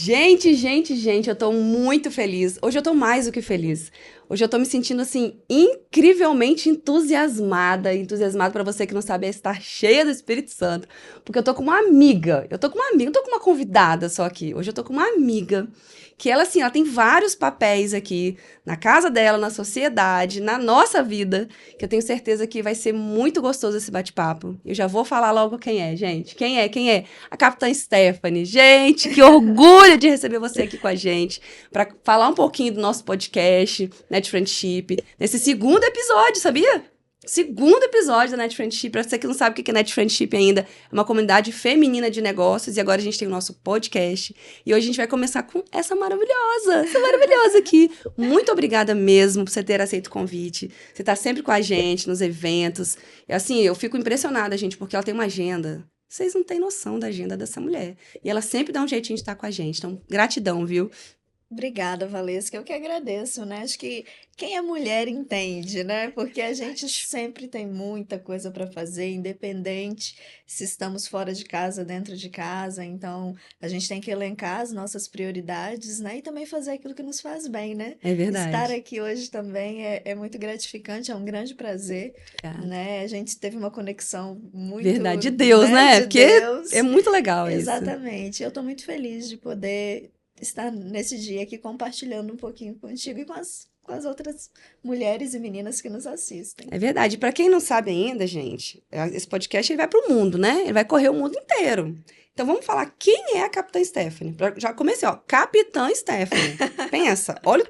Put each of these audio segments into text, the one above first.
Gente, eu tô muito feliz. Hoje eu tô mais do que feliz. Hoje eu tô me sentindo, assim, incrivelmente entusiasmada pra você que não sabe, é estar cheia do Espírito Santo. Porque eu tô com uma amiga, não tô com uma convidada só aqui. Hoje eu tô com uma amiga que ela, assim, ela tem vários papéis aqui na casa dela, na sociedade, na nossa vida, que eu tenho certeza que vai ser muito gostoso esse bate-papo. Eu já vou falar logo quem é, gente. Quem é? A Capitã Stephanie. Gente, que orgulho de receber você aqui com a gente para falar um pouquinho do nosso podcast, Net Friendship, nesse segundo episódio, sabia? Segundo episódio da Net Friendship. Para você que não sabe o que é Net Friendship ainda, é uma comunidade feminina de negócios e agora a gente tem o nosso podcast. E hoje a gente vai começar com essa maravilhosa aqui. Muito obrigada mesmo por você ter aceito o convite. Você tá sempre com a gente nos eventos. E assim, eu fico impressionada, gente, porque ela tem uma agenda. Vocês não têm noção da agenda dessa mulher. E ela sempre dá um jeitinho de estar com a gente. Então, gratidão, viu? Obrigada, Valesca. Eu que agradeço, né? Acho que quem é mulher entende, né? Porque a gente sempre tem muita coisa para fazer, independente se estamos fora de casa, dentro de casa. Então, a gente tem que elencar as nossas prioridades, né? E também fazer aquilo que nos faz bem, né? É Estar verdade. aqui hoje também é muito gratificante, é um grande prazer, Obrigada. né? A gente teve uma conexão muito, Verdade de Deus, né, né? de Porque é Deus. muito legal isso. Exatamente. Eu estou muito feliz de poder estar nesse dia aqui compartilhando um pouquinho contigo e com as outras mulheres e meninas que nos assistem. É verdade. Para quem não sabe ainda, gente, esse podcast ele vai pro mundo, né? Ele vai correr o mundo inteiro. Então vamos falar quem é a Capitã Stephanie. Já comecei, ó. Capitã Stephanie. Pensa, olha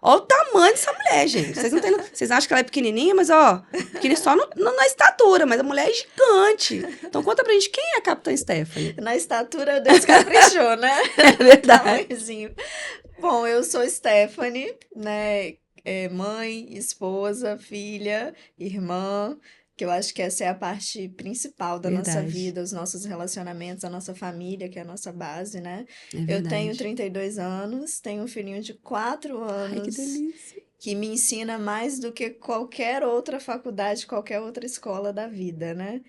o tamanho dessa mulher, gente. Vocês não têm, vocês acham que ela é pequenininha, mas ó, pequenininha só na estatura, mas a mulher é gigante. Então conta pra gente quem é a Capitã Stephanie. Na estatura, Deus caprichou, né? É verdade. Tamanhozinho. Bom, eu sou Stephanie, né? Mãe, esposa, filha, irmã, que eu acho que essa é a parte principal da nossa Verdade. vida, os nossos relacionamentos, a nossa família, que é a nossa base, né? É Eu tenho verdade. 32 anos, tenho um filhinho de 4 Ai, que anos delícia. que me ensina mais do que qualquer outra faculdade, qualquer outra escola da vida, né?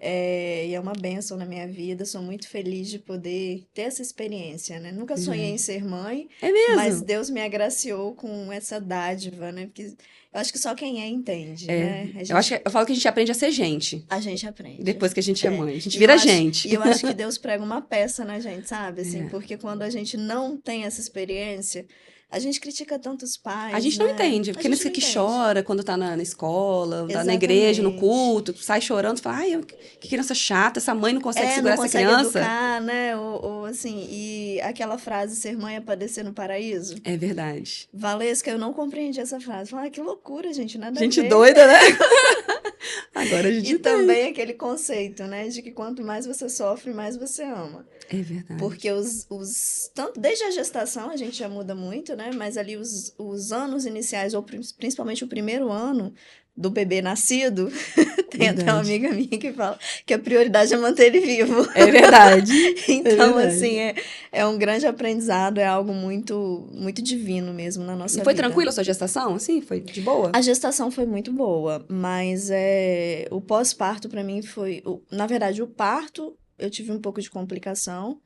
E é uma bênção na minha vida, sou muito feliz de poder ter essa experiência, né? Nunca sonhei em Verdade. ser mãe, É mas mesmo? Deus me agraciou com essa dádiva, né? Porque eu acho que só quem entende, É. né? Eu acho que eu falo que a gente aprende a ser gente. A gente aprende. Depois que a gente é É. mãe. A gente E eu vira acho, gente. e eu acho que Deus prega uma peça na gente, sabe? Assim, É. porque quando a gente não tem essa experiência, a gente critica tantos A pais, gente não né? entende. A Porque gente nesse não que entende. chora quando tá na escola, tá na igreja, no Exatamente. culto, sai chorando, fala, ai, que criança chata, essa mãe não consegue Não segurar essa consegue criança. educar, né? Ou assim, e aquela frase, ser mãe é padecer no paraíso. É verdade. Valesca, eu não compreendi essa frase. Falei, que loucura, gente, nada a Gente ver. doida, né? Agora a E gente também entende. aquele conceito, né? De que quanto mais você sofre, mais você ama. É verdade. Porque tanto desde a gestação a gente já muda muito, né? Mas ali os anos iniciais, ou principalmente o primeiro ano do bebê nascido, tem até uma Verdade. amiga minha que fala que a prioridade é manter ele vivo. É verdade. É Então, verdade. assim, é um grande aprendizado, é algo muito, muito divino mesmo na E nossa foi vida. tranquila a sua gestação? Assim? Foi de boa? A gestação foi muito boa, mas o pós-parto para mim foi, na verdade, o parto eu tive um pouco de complicação.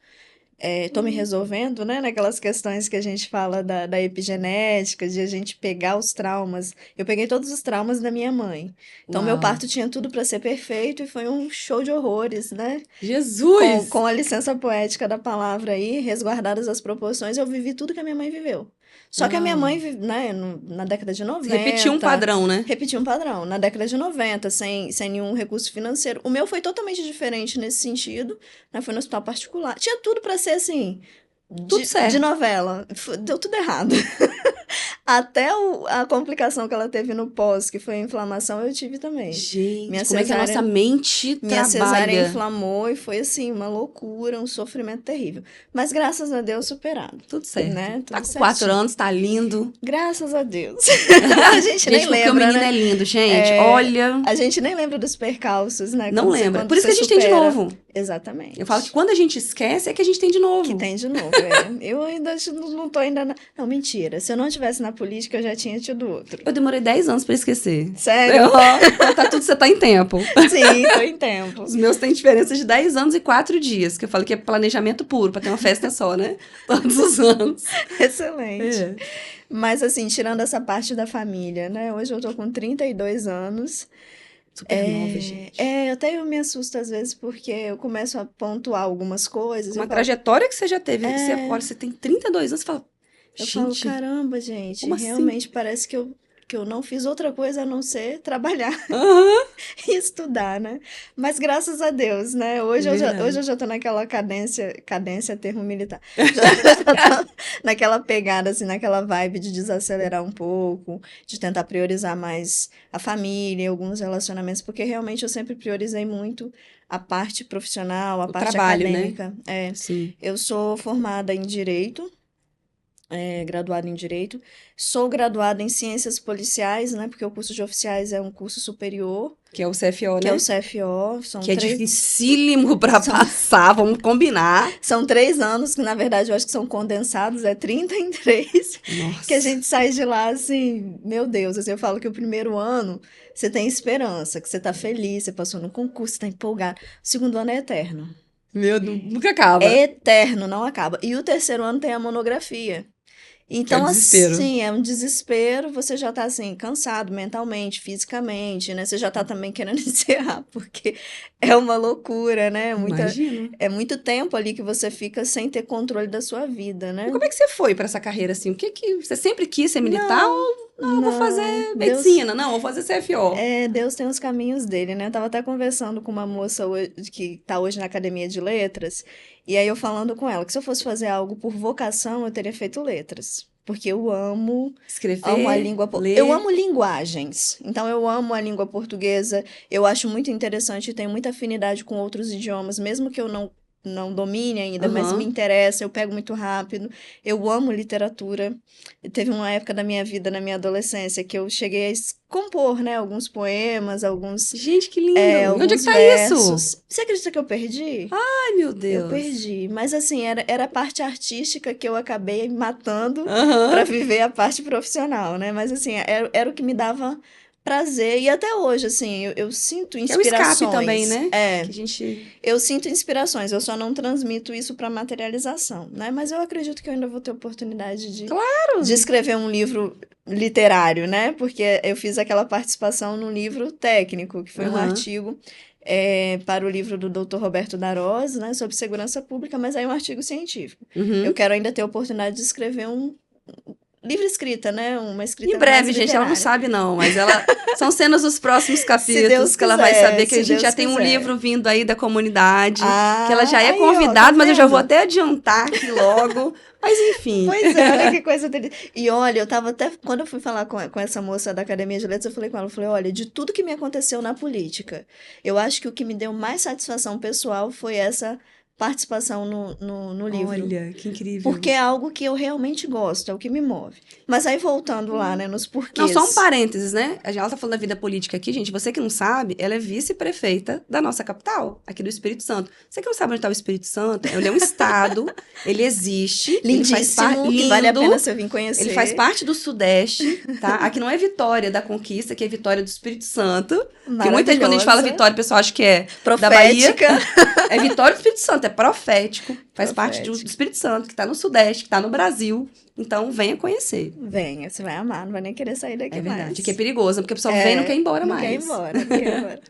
Tô me resolvendo, né, naquelas questões que a gente fala da epigenética, de a gente pegar os traumas. Eu peguei todos os traumas da minha mãe. Então, meu Uau. parto tinha tudo para ser perfeito e foi um show de horrores, né? Jesus! Com a licença poética da palavra aí, resguardadas as proporções, eu vivi tudo que a minha mãe viveu. Só que a minha Uau. mãe, né, na década de Você repetiu um 90, padrão, né? repetiu um padrão. Na década de 90, sem nenhum recurso financeiro. O meu foi totalmente diferente nesse sentido, né? Foi no hospital particular. Tinha tudo para ser assim, Tudo de certo. novela. Deu tudo errado. Até a complicação que ela teve no pós, que foi a inflamação, eu tive também. Gente, Minha como é que a nossa cesárea, mente minha cesárea trabalha? inflamou e foi assim, uma loucura, um sofrimento terrível. Mas graças a Deus superado, Tudo certo. né? Tá Tudo com 4 certinho. anos, tá lindo. Graças a Deus. A gente nem Gente, porque o lembra, menino né? é lindo, gente. É, Olha, a gente nem lembra dos percalços, né? não lembra. Quando Por isso você que a gente tem de supera. novo. Exatamente. Eu falo que quando a gente esquece, é que a gente tem de novo. Que tem de novo, Eu ainda não tô ainda... Não, mentira. Se eu não estivesse na política, eu já tinha tido outro. Eu demorei 10 anos pra esquecer. Sério? Tá tudo, você tá em tempo. Sim, tô em tempo. Os meus têm diferença de 10 anos e 4 dias, que eu falo que é planejamento puro, pra ter uma festa só, né? Todos os anos. Excelente. É. Mas, assim, tirando essa parte da família, né? Hoje eu tô com 32 anos. Super nova, gente. Até eu me assusto às vezes porque eu começo a pontuar algumas coisas. Uma Eu falo, trajetória que você já teve, que você, É. olha, você tem 32 anos, você fala, eu falo, gente, caramba, gente, como assim? realmente parece que eu não fiz outra coisa a não ser trabalhar aham, e estudar, né? Mas graças a Deus, né? Hoje eu já tô naquela cadência é termo militar. Já tô naquela pegada, assim, naquela vibe de desacelerar um pouco, de tentar priorizar mais a família, alguns relacionamentos, porque realmente eu sempre priorizei muito a parte profissional, a O parte trabalho, né? acadêmica. Sim. Eu sou formada em Direito, graduada em Direito. Sou graduada em Ciências Policiais, né? Porque o curso de oficiais é um curso superior, Que é o CFO, que é né? o CFO. São Que é 3, dificílimo pra são, passar, vamos combinar. são 3 anos, que na verdade eu acho que são condensados, é 30 em 3, que a Nossa, gente sai de lá assim, meu Deus, assim, eu falo que o primeiro ano você tem esperança, que você tá feliz, você passou no concurso, você tá empolgado. O segundo ano é eterno. meu, nunca acaba. É eterno, não acaba. E o terceiro ano tem a monografia. Que é o Então, desespero. assim, é um desespero, você já tá, assim, cansado mentalmente, fisicamente, né? Você já tá também querendo encerrar, porque é uma loucura, né? Imagino. É muito tempo ali que você fica sem ter controle da sua vida, E né? como é que você foi pra essa carreira assim? O que que você sempre quis ser militar Não, ou não, eu vou não, fazer medicina, não, eu vou fazer CFO. Deus tem os caminhos dele, né? Eu tava até conversando com uma moça que tá hoje na Academia de Letras, e aí eu falando com ela que se eu fosse fazer algo por vocação, eu teria feito letras. Porque eu amo a Escrever, língua. Eu ler. amo linguagens. Então, eu amo a língua portuguesa. Eu acho muito interessante e tenho muita afinidade com outros idiomas, mesmo que eu não domine ainda, mas me Aham. interessa, eu pego muito rápido. Eu amo literatura. E teve uma época da minha vida, na minha adolescência, que eu cheguei a compor, né, alguns poemas, Gente, que lindo. E onde é que alguns tá isso? versos. Você acredita que eu perdi? Ai, meu Eu Deus. perdi, mas assim, era a parte artística que eu acabei matando para Aham. viver a parte profissional, né? Mas assim, era o que me dava prazer. E até hoje, assim, eu sinto Que é o escape também, inspirações. né? Que a gente... Eu sinto inspirações, eu só não transmito isso para materialização, né? Mas eu acredito que eu ainda vou ter oportunidade de Claro. escrever um livro literário, né? Porque eu fiz aquela participação no livro técnico, que foi um Aham. artigo para o livro do Dr. Roberto Darós, né, sobre segurança pública, mas aí é um artigo científico. Eu Uhum. quero ainda ter a oportunidade de escrever um livro escrita, né? Uma Em escrita mais breve, gente, ela não literária. sabe não, mas ela são cenas dos próximos Se capítulos Deus que ela vai saber quiser, que a se gente já Deus tem um quiser. livro vindo aí da comunidade, que ela já é Aí, ó, tá convidada, mas eu já vou vendo? até adiantar aqui logo. Mas enfim. Pois é, olha que coisa dele. E olha, eu tava até. Quando eu fui falar com essa moça da Academia de Letras, eu falei com ela, eu falei, olha, de tudo que me aconteceu na política, eu acho que o que me deu mais satisfação pessoal foi essa participação no livro. Olha, que incrível. Porque é algo que eu realmente gosto, é o que me move. Mas aí voltando lá, né, nos Não, só um porquês. parênteses, né? Ela tá falando da vida política aqui, gente. Você que não sabe, ela é vice-prefeita da nossa capital, aqui do Espírito Santo. Você que não sabe onde está o Espírito Santo, ele é um estado, ele existe, ele faz parte Lindíssimo, e lindo. vale a pena você vir conhecer. Ele faz parte do Sudeste, tá? Aqui não é Vitória da Conquista, aqui é Vitória do Espírito Santo. Porque muita gente, quando a gente fala Vitória, o pessoal acha que é da Bahia. Profética. É Vitória do Espírito Santo, é profético. Faz parte do Profético. Espírito Santo, que tá no Sudeste, que tá no Brasil. Então, venha conhecer. Venha, você vai amar, não vai nem querer sair daqui É verdade, mais. aqui é perigoso, porque o pessoal vem e não quer ir embora não mais. quer ir embora, não quer ir embora.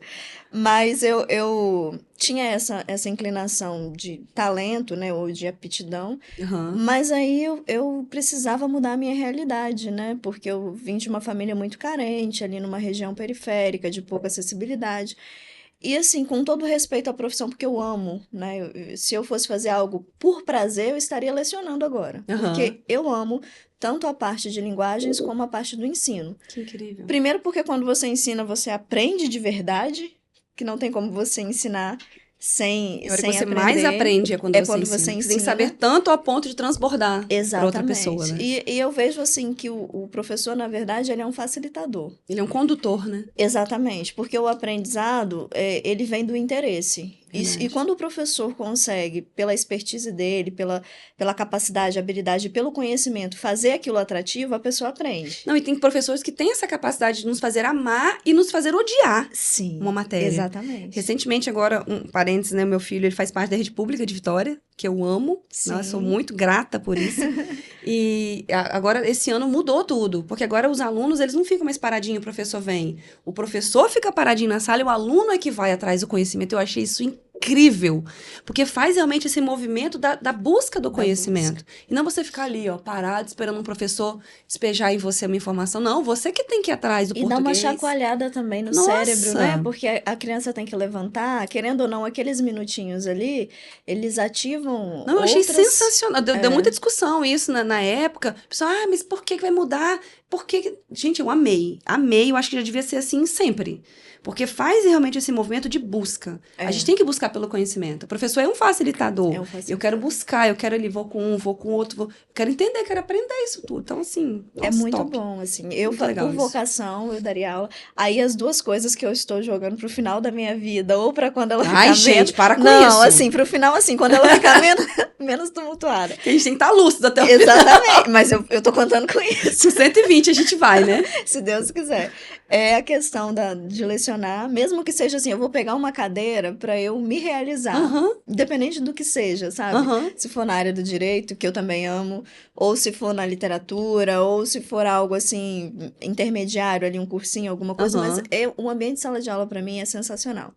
Mas eu tinha essa inclinação de talento, né, ou de aptidão, Aham. mas aí eu precisava mudar a minha realidade, né, porque eu vim de uma família muito carente, ali numa região periférica, de pouca acessibilidade. E assim, com todo respeito à profissão, porque eu amo, né? Se eu fosse fazer algo por prazer, eu estaria lecionando agora. Aham. Porque eu amo tanto a parte de linguagens como a parte do ensino. Que incrível. Primeiro porque quando você ensina, você aprende de verdade, que não tem como você ensinar sem A hora que você aprender. mais aprende é quando você ensina. Você tem que ensina. saber tanto ao ponto de transbordar para outra pessoa, né? E eu vejo assim que o professor, na verdade, ele é um facilitador. Ele é um condutor, né? Exatamente, porque o aprendizado, ele vem do interesse. E quando o professor consegue, pela expertise dele, pela capacidade, habilidade, pelo conhecimento, fazer aquilo atrativo, a pessoa aprende. Não, e tem professores que têm essa capacidade de nos fazer amar e nos fazer odiar Sim, uma matéria. exatamente. Recentemente, agora, um parênteses, né? Meu filho, ele faz parte da rede pública de Vitória, que eu amo. Né, eu sou muito grata por isso. E agora, esse ano, mudou tudo. Porque agora os alunos, eles não ficam mais paradinhos, o professor vem. O professor fica paradinho na sala e o aluno é que vai atrás do conhecimento. Eu achei isso incrível. Porque faz realmente esse movimento da busca do conhecimento. E não você ficar ali, ó, parado, esperando um professor despejar em você uma informação. Não, você que tem que ir atrás do português. E dá uma chacoalhada também no cérebro, né? Porque a criança tem que levantar, querendo ou não, aqueles minutinhos ali, eles ativam. Não, eu achei sensacional. Deu muita discussão isso na época. O pessoal, mas por que vai mudar? Por que... Gente, eu amei. Amei, eu acho que já devia ser assim sempre. Porque faz realmente esse movimento de busca. A gente tem que buscar pelo conhecimento. O professor é um facilitador. Eu quero buscar, eu quero ali, vou com um, vou com outro. Quero entender, quero aprender isso tudo. Então, assim, é muito bom, assim. Eu, por vocação, eu daria aula. Aí, as duas coisas que eu estou jogando pro final da minha vida, ou pra quando ela ficar gente, para com isso. Não, assim, pro final, assim, quando ela ficar menos tumultuada. Que a gente tem que estar lúcido até o Exatamente, final. Mas eu tô contando com isso. Com 120 a gente vai, né? Se Deus quiser. É a questão de lecionar, mesmo que seja assim, eu vou pegar uma cadeira para eu me realizar, independente do que seja, sabe? Se for na área do direito, que eu também amo, ou se for na literatura, ou se for algo assim, intermediário, ali um cursinho, alguma coisa, mas o ambiente de sala de aula para mim é sensacional.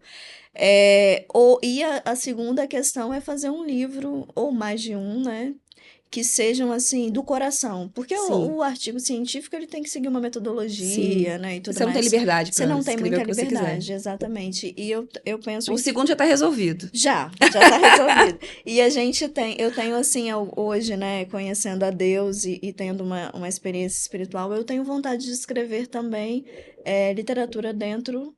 E a segunda questão é fazer um livro, ou mais de um, né? Que sejam, assim, do coração. Porque o artigo científico, ele tem que seguir uma metodologia, né, e tudo você mais. Você não tem liberdade pra escrever o que você quiser. Você não tem muita liberdade, exatamente. E eu penso... O segundo já tá resolvido. Já tá resolvido. E eu tenho, assim, hoje, né, conhecendo a Deus e tendo uma experiência espiritual, eu tenho vontade de escrever também literatura dentro...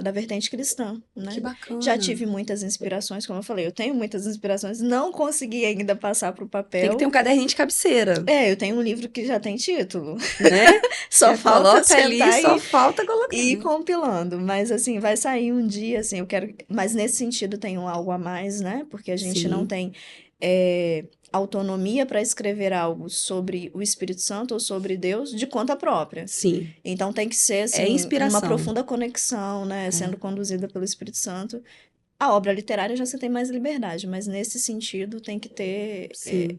da vertente cristã, né? Que bacana. Já tive muitas inspirações, como eu falei, eu tenho muitas inspirações, não consegui ainda passar para o papel. Tem que ter um caderninho de cabeceira. Eu tenho um livro que já tem título. Né? Só falta sentar só falta colocar. E ir compilando, mas assim, vai sair um dia, assim, eu quero... Mas nesse sentido tem algo a mais, né? Porque a gente não tem... autonomia para escrever algo sobre o Espírito Santo ou sobre Deus de conta própria. Sim. Então tem que ser assim, uma profunda conexão, né, sendo conduzida pelo Espírito Santo. A obra literária já você tem mais liberdade, mas nesse sentido tem que ter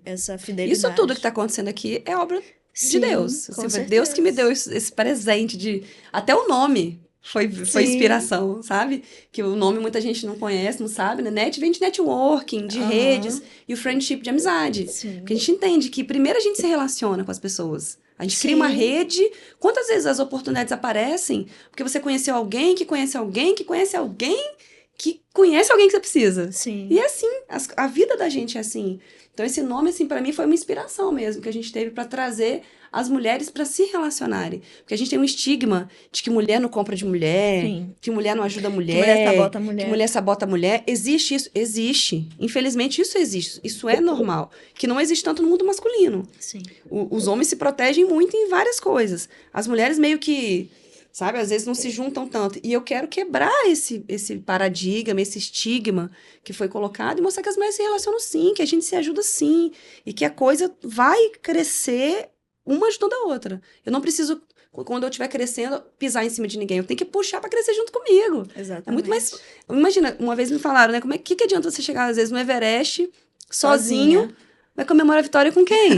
essa fidelidade. Isso tudo que está acontecendo aqui é obra de Deus. Foi Deus que me deu esse presente de... Até o nome foi inspiração, sabe? Que o nome muita gente não conhece, não sabe, né? Net vem de networking, de redes, e o friendship de amizade. Sim. Porque a gente entende que primeiro a gente se relaciona com as pessoas. A gente cria uma rede. Quantas vezes as oportunidades aparecem? Porque você conheceu alguém que conhece alguém que conhece alguém que conhece alguém que você precisa. Sim. E é assim, a vida da gente é assim. Então esse nome, assim, para mim foi uma inspiração mesmo, que a gente teve para trazer as mulheres para se relacionarem. Porque a gente tem um estigma de que mulher não compra de mulher, que mulher não ajuda a mulher, que mulher sabota a mulher. Que mulher sabota a mulher. Existe isso? Existe. Infelizmente, isso existe. Isso é normal. Que não existe tanto no mundo masculino. Sim. Os homens se protegem muito em várias coisas. As mulheres meio que... Sabe? Às vezes não se juntam tanto. E eu quero quebrar esse paradigma, esse estigma que foi colocado e mostrar que as mulheres se relacionam sim, que a gente se ajuda sim. E que a coisa vai crescer uma ajudando a outra. Eu não preciso, quando eu estiver crescendo, pisar em cima de ninguém. Eu tenho que puxar para crescer junto comigo. Exatamente. É muito mais... Imagina, uma vez me falaram, né? Que adianta você chegar, às vezes, no Everest, sozinho, vai comemorar a vitória com quem?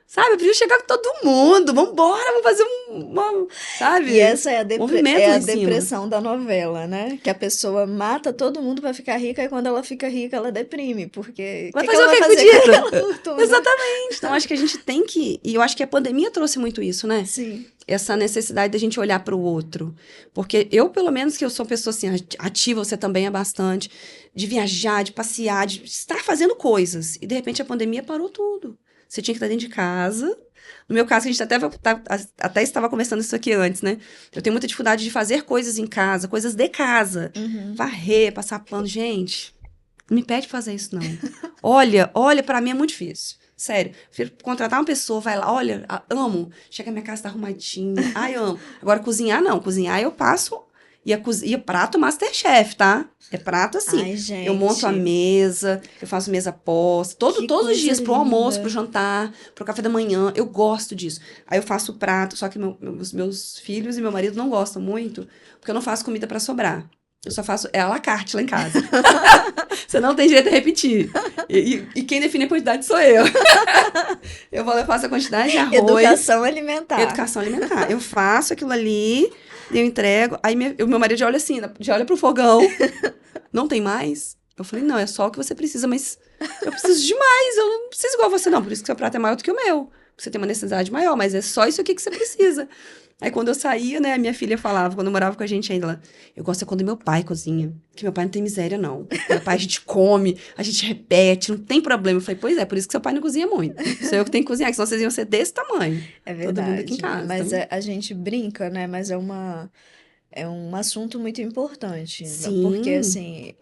Sabe, eu preciso chegar com todo mundo, vambora, vamos fazer sabe? E essa é a depressão da novela, né? Que a pessoa mata todo mundo pra ficar rica e quando ela fica rica, ela deprime, porque... Vai fazer o que com o dinheiro? Exatamente. Então, acho que a gente tem que... E eu acho que a pandemia trouxe muito isso, né? Sim. Essa necessidade da gente olhar para o outro. Porque eu, pelo menos, que eu sou uma pessoa assim, ativa, você também é bastante, de viajar, de passear, de estar fazendo coisas. E, de repente, a pandemia parou tudo. Você tinha que estar dentro de casa. No meu caso, a gente até estava conversando isso aqui antes, né? Eu tenho muita dificuldade de fazer coisas em casa, coisas de casa. Varrer, passar pano. Gente, não me pede pra fazer isso, não. Olha, pra mim é muito difícil. Sério. Prefiro contratar uma pessoa, vai lá, olha, amo. Chega, minha casa tá arrumadinha. Ai, amo. Agora, cozinhar, não. Cozinhar, eu passo E é prato Masterchef, tá? É prato assim. Ai, gente. Eu monto a mesa, eu faço mesa posta, todos os coisa dias, pro almoço, linda. pro jantar, pro café da manhã. Eu gosto disso. Aí eu faço o prato, só que os meus filhos e meu marido não gostam muito, porque eu não faço comida pra sobrar. Eu só faço, é à la carte lá em casa. Você não tem direito a repetir. E quem define a quantidade sou eu. Eu faço a quantidade de arroz. Educação alimentar. Educação alimentar. Eu faço aquilo ali, eu entrego. Aí meu marido já olha assim, já olha pro fogão. Não tem mais? Eu falei, não, é só o que você precisa, mas eu preciso de mais. Eu não preciso igual você, não. Por isso que seu prato é maior do que o meu. Você tem uma necessidade maior, mas é só isso aqui que você precisa. Aí quando eu saía, né, a minha filha falava, quando eu morava com a gente ainda, eu gosto é quando meu pai cozinha, que meu pai não tem miséria, não. Meu pai a gente come, a gente repete, não tem problema. Eu falei, pois é, por isso que seu pai não cozinha muito. Sou eu que tenho que cozinhar, que senão vocês iam ser desse tamanho. É Todo mundo aqui em verdade. casa. Mas Então, a gente brinca, né? Mas é um assunto muito importante. Porque, sim, assim,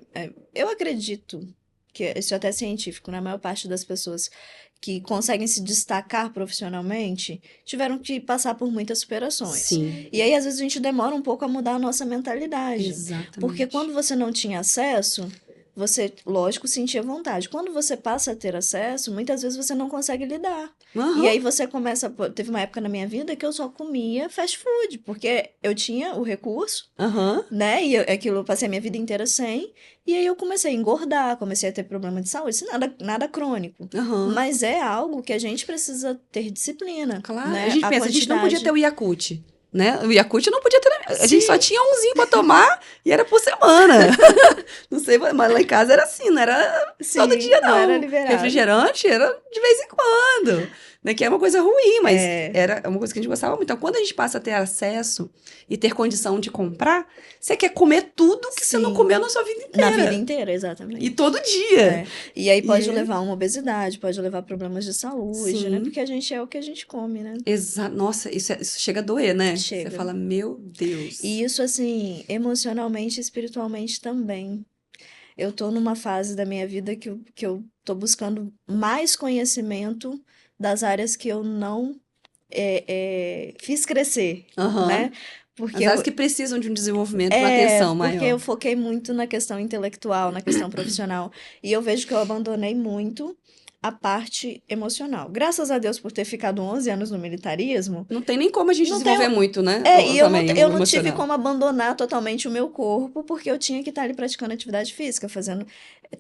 eu acredito que isso é até científico, né? A maior parte das pessoas que conseguem se destacar profissionalmente tiveram que passar por muitas superações. sim, E aí, às vezes, a gente demora um pouco a mudar a nossa mentalidade. Porque exatamente. quando você não tinha acesso, você, lógico, sentia vontade. Quando você passa a ter acesso, muitas vezes você não consegue lidar. E Aham, aí você começa. Teve uma época na minha vida que eu só comia fast food, porque eu tinha o recurso, aham, né? E aquilo eu passei a minha vida inteira sem. E aí eu comecei a engordar, comecei a ter problema de saúde, isso nada crônico. aham. Mas é algo que a gente precisa ter disciplina, Claro, a né? gente A pensa, a gente não podia ter quantidade. o Yakult, né? O Yakult não podia ter, a gente só Sim, tinha umzinho pra tomar e era por semana. Não sei, mas lá em casa era assim, não era todo sim, dia, não era não. liberado. Refrigerante era de vez em quando, né? Que é uma coisa ruim, mas É, era uma coisa que a gente gostava muito. Então, quando a gente passa a ter acesso e ter condição de comprar, você quer comer tudo que você não sim, comeu na sua vida na vida inteira. inteira, E exatamente. todo dia. É. E aí pode E, levar a uma obesidade, pode levar a problemas de saúde, né? sim. Porque a gente é o que a gente come, né? Nossa, isso chega a doer, né? Você Chega. fala, meu Deus. E isso, assim, emocionalmente e espiritualmente também. Eu tô numa fase da minha vida que eu tô buscando mais conhecimento das áreas que eu não fiz crescer, né? Aham. Porque As áreas eu, que precisam de um desenvolvimento, uma atenção porque eu maior. foquei muito na questão intelectual, na questão profissional. E eu vejo que eu abandonei muito a parte emocional. Graças a Deus por ter ficado 11 anos no militarismo, Não tem nem como a gente não tem. desenvolver muito, né? E Também, eu o não tive emocional. como abandonar totalmente o meu corpo, porque eu tinha que estar ali praticando atividade física, fazendo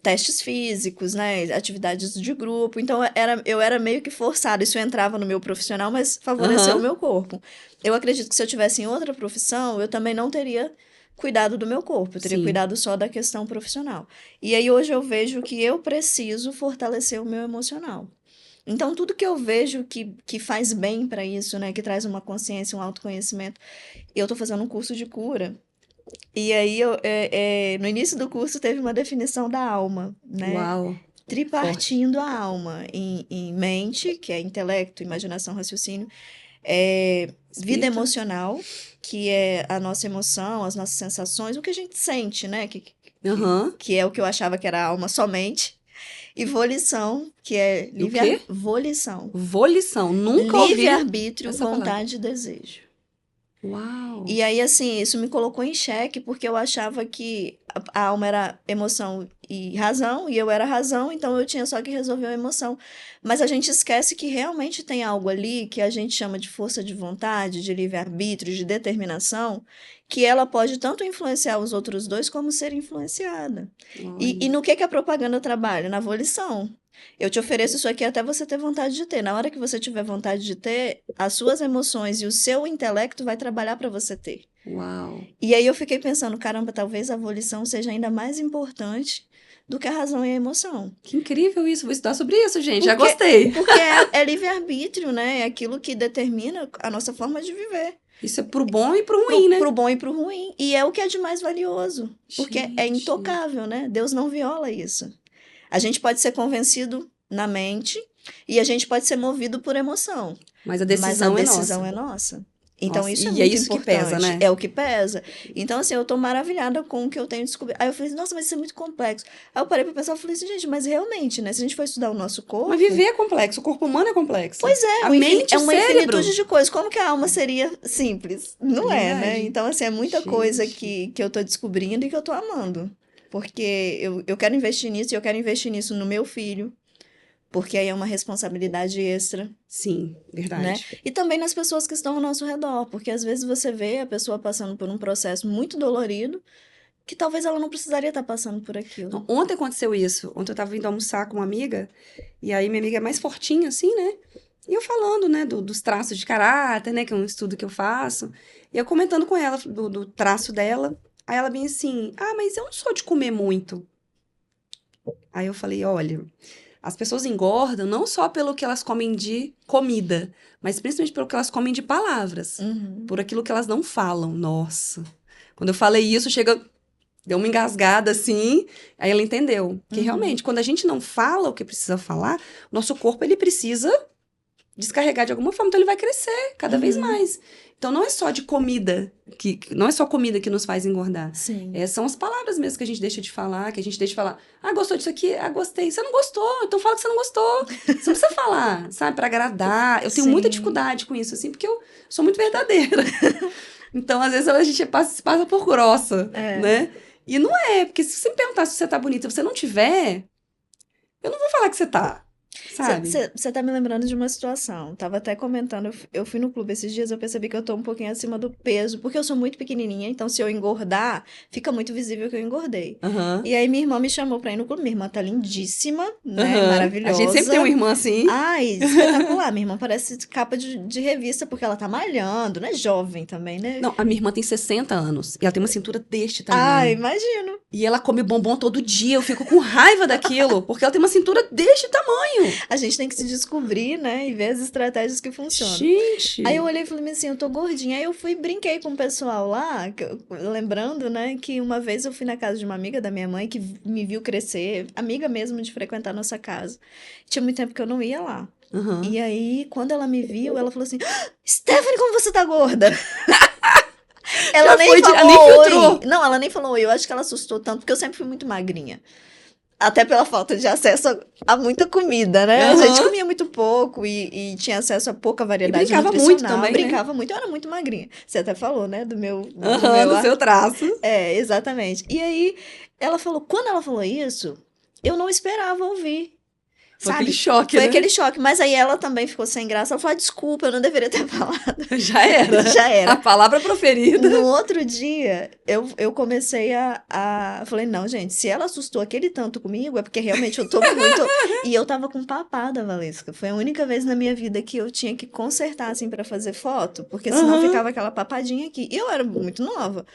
testes físicos, né? Atividades de grupo. Então, eu era meio que forçada. Isso entrava no meu profissional, mas favoreceu o Aham, meu corpo. Eu acredito que se eu tivesse em outra profissão, eu também não teria cuidado do meu corpo, eu teria sim. cuidado só da questão profissional. E aí, hoje eu vejo que eu preciso fortalecer o meu emocional. Então, tudo que eu vejo que faz bem para isso, né, que traz uma consciência, um autoconhecimento, eu tô fazendo um curso de cura. E aí, no início do curso, teve uma definição da alma, né? Uau, forte. Tripartindo a alma em mente, que é intelecto, imaginação, raciocínio, vida Espírito? emocional, que é a nossa emoção, as nossas sensações, o que a gente sente, né? Aham. Que é o que eu achava que era a alma somente. E volição, que é E o quê? volição. Volição. Nunca ouvi Livre-arbítrio, essa palavra. vontade e desejo. Uau. E aí, assim, isso me colocou em xeque, porque eu achava que a alma era emoção e razão, e eu era razão, então eu tinha só que resolver a emoção. Mas a gente esquece que realmente tem algo ali que a gente chama de força de vontade, de livre-arbítrio, de determinação, que ela pode tanto influenciar os outros dois como ser influenciada. E Olha. no que a propaganda trabalha? Na volição. Eu te ofereço isso aqui até você ter vontade de ter. Na hora que você tiver vontade de ter, as suas emoções e o seu intelecto vai trabalhar para você ter. Uau. E aí eu fiquei pensando, caramba, talvez a volição seja ainda mais importante do que a razão e a emoção. Que incrível isso. Vou estudar sobre isso, gente. Já Porque, gostei. porque é livre-arbítrio, né? É aquilo que determina a nossa forma de viver. Isso é pro bom e pro ruim, né? Pro bom e pro ruim. E é o que é de mais valioso. Porque é Gente. intocável, né? Deus não viola isso. A gente pode ser convencido na mente e a gente pode ser movido por emoção, Mas a mas a decisão é decisão nossa. é nossa. Então, Nossa, isso é e é muito isso que importante. pesa, né? É o que pesa. Então, assim, eu tô maravilhada com o que eu tenho descoberto. Aí eu falei, nossa, mas isso é muito complexo. Aí eu parei pra pensar e falei assim, gente, mas realmente, né? Se a gente for estudar o nosso Mas corpo, viver é complexo, o corpo humano é complexo. pois é, A mente e é o uma cérebro. infinitude de coisas. Como que a alma seria simples? É Não é, né? verdade. Então, assim, é muita coisa Gente. que eu tô descobrindo e que eu tô amando. Porque eu quero investir nisso e eu quero investir nisso no meu filho. Porque aí é uma responsabilidade extra, Sim, né? verdade. E também nas pessoas que estão ao nosso redor, porque às vezes você vê a pessoa passando por um processo muito dolorido, que talvez ela não precisaria estar passando por aquilo. Então, ontem aconteceu isso. Ontem eu tava indo almoçar com uma amiga, e aí minha amiga é mais fortinha, assim, né? E eu falando, né, dos traços de caráter, né, que é um estudo que eu faço. E eu comentando com ela do traço dela. Aí ela bem assim, ah, mas eu não sou de comer muito. Aí eu falei, olha, as pessoas engordam não só pelo que elas comem de comida, mas principalmente pelo que elas comem de palavras. Uhum, Por aquilo que elas não falam. Nossa. Quando eu falei isso, chega. Deu uma engasgada assim, aí ela entendeu que uhum, realmente, quando a gente não fala o que precisa falar, nosso corpo ele precisa descarregar de alguma forma, então ele vai crescer cada vez uhum. mais. Então não é só de comida, não é só comida que nos faz engordar. Sim, É, são as palavras mesmo que a gente deixa de falar, que a gente deixa de falar. Ah, gostou disso aqui? Ah, gostei. Você não gostou, então fala que você não gostou. Você não precisa falar, sabe, pra agradar. Eu tenho muita sim. dificuldade com isso, assim, porque eu sou muito verdadeira. Então, às vezes, a gente passa por grossa, É. né? E não é, porque se você me perguntar se você tá bonita e você não tiver, eu não vou falar que você tá, sabe? Você tá me lembrando de uma situação. Tava até comentando, eu fui no clube esses dias, eu percebi que eu tô um pouquinho acima do peso, porque eu sou muito pequenininha, então se eu engordar, fica muito visível que eu engordei. Aham, E aí minha irmã me chamou pra ir no clube. Minha irmã tá lindíssima, né? aham. A gente sempre tem uma Maravilhosa. irmã assim. Ai, espetacular. Minha irmã parece capa de revista, porque ela tá malhando, né? Jovem também, né? Não, a minha irmã tem 60 anos e ela tem uma cintura deste Ah, tamanho. imagino. E ela come bombom todo dia, eu fico com raiva daquilo, porque ela tem uma cintura deste tamanho. A gente tem que se descobrir, né? E ver as estratégias que funcionam. Aí eu Gente. olhei e falei assim, eu tô gordinha. Aí eu fui e brinquei com o pessoal lá, lembrando, né, que uma vez eu fui na casa de uma amiga da minha mãe que me viu crescer, amiga mesmo de frequentar nossa casa. Tinha muito tempo que eu não ia lá. Aham. E aí, quando ela me viu, ela falou assim: "Ah, Stephanie, como você tá gorda?" Ela Já nem foi, ela nem falou oi. filtrou. Não, ela nem falou oi. Eu acho que ela assustou tanto, porque eu sempre fui muito magrinha. Até pela falta de acesso a muita comida, né? A gente Aham. comia muito pouco e tinha acesso a pouca E variedade brincava muito nutricional. também, né? Brincava muito, eu era muito magrinha. Você até falou, né? Do Aham, meu do seu traço. É, exatamente. E aí, ela falou, quando ela falou isso, eu não esperava ouvir, Foi aquele sabe? choque, Foi né? aquele choque, mas aí ela também ficou sem graça. Ela falou, desculpa, eu não deveria ter falado. Já era. Já A era. palavra proferida. No outro dia, eu comecei Falei, não, gente, se ela assustou aquele tanto comigo, é porque realmente eu tô muito... E eu tava com papada, Valesca. Foi a única vez na minha vida que eu tinha que consertar, assim, pra fazer foto, porque senão Aham. ficava aquela papadinha aqui. E eu era muito nova.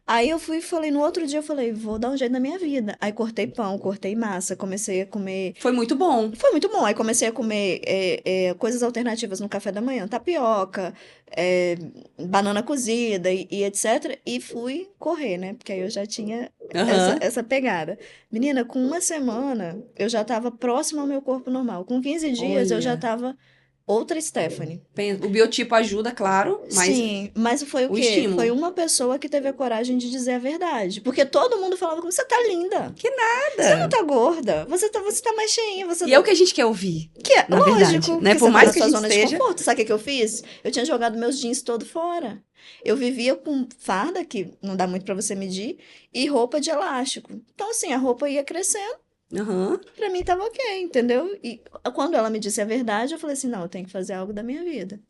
Aí eu fui e falei, no outro dia eu falei, vou dar um jeito na minha vida. Aí cortei pão, cortei massa, comecei a comer. Foi muito bom. Foi muito bom. Aí comecei a comer coisas alternativas no café da manhã, tapioca, é, banana cozida e etc. E fui correr, né? Porque aí eu já tinha Aham. essa pegada. Menina, com uma semana eu já tava próxima ao meu corpo normal. Com 15 dias eu já Olha. tava outra Stephanie. O biotipo ajuda, claro, mas Sim, mas foi o o quê? Foi estímulo. uma pessoa que teve a coragem de dizer a verdade. Porque todo mundo falava comigo, você tá linda. Que Você não nada. tá gorda. Você tá mais cheinha. Você E é tá... o que a gente quer ouvir, Que é na verdade, lógico, né? porque Por você tá mais na que a sua gente zona de esteja. conforto. Sabe o que eu fiz? Eu tinha jogado meus jeans todo fora. Eu vivia com farda, que não dá muito pra você medir, e roupa de elástico. Então, assim, a roupa ia crescendo, Aham, pra mim tava ok, entendeu? E quando ela me disse a verdade, eu falei assim, não, eu tenho que fazer algo da minha vida.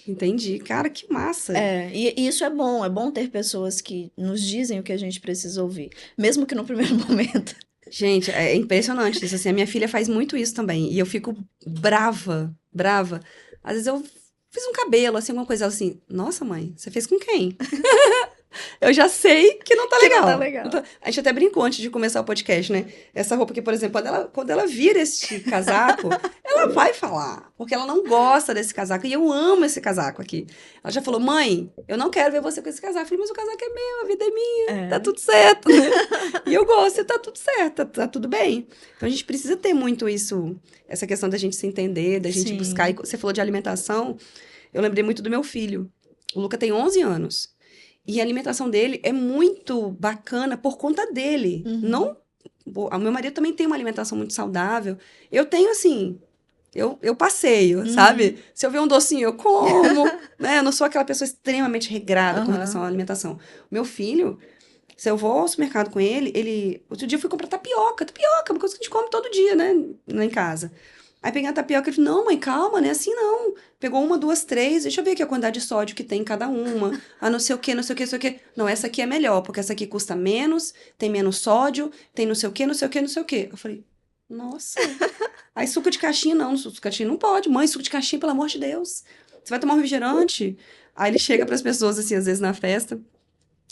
entendi. Cara, que massa. É, e isso é bom ter pessoas que nos dizem o que a gente precisa ouvir, mesmo que no primeiro momento. Gente, é impressionante isso. Assim, a minha filha faz muito isso também. E eu fico brava, brava. Às vezes eu fiz um cabelo, assim, alguma coisa ela assim. Nossa, mãe, você fez com quem? Eu já sei que não tá Que não tá legal. legal. A gente até brincou antes de começar o podcast, né? Essa roupa aqui, por exemplo, quando ela vira este casaco, ela vai falar. Porque ela não gosta desse casaco. E eu amo esse casaco aqui. Ela já falou, mãe, eu não quero ver você com esse casaco. Eu falei, mas o casaco é meu, a vida é minha. Tá É, tudo certo, né? E eu gosto e tá tudo certo, tá tudo bem. Então a gente precisa ter muito isso, essa questão da gente se entender, da gente buscar. E sim. você falou de alimentação, eu lembrei muito do meu filho. O Luca tem 11 anos. E a alimentação dele é muito bacana por conta dele. Não, o meu marido também tem uma alimentação muito saudável. Eu tenho, assim, eu passeio, sabe? Se eu ver um docinho, eu como, né? Eu não sou aquela pessoa extremamente regrada com relação à alimentação. O meu filho, se eu vou ao supermercado com ele... Outro dia eu fui comprar tapioca, uma coisa que a gente come todo dia, né? Lá em casa. Aí peguei a tapioca e falei, não, mãe, calma, não é assim não. Pegou uma, duas, três, deixa eu ver aqui a quantidade de sódio que tem em cada uma. Ah, não sei o quê, não sei o quê, não sei o quê. Não, essa aqui é melhor, porque essa aqui custa menos, tem menos sódio, tem não sei o quê, não sei o quê, não sei o quê. Eu falei, nossa. Aí suco de caixinha, não, suco de caixinha não pode. Mãe, suco de caixinha, pelo amor de Deus. Você vai tomar um refrigerante? Aí ele chega para as pessoas, assim, às vezes na festa,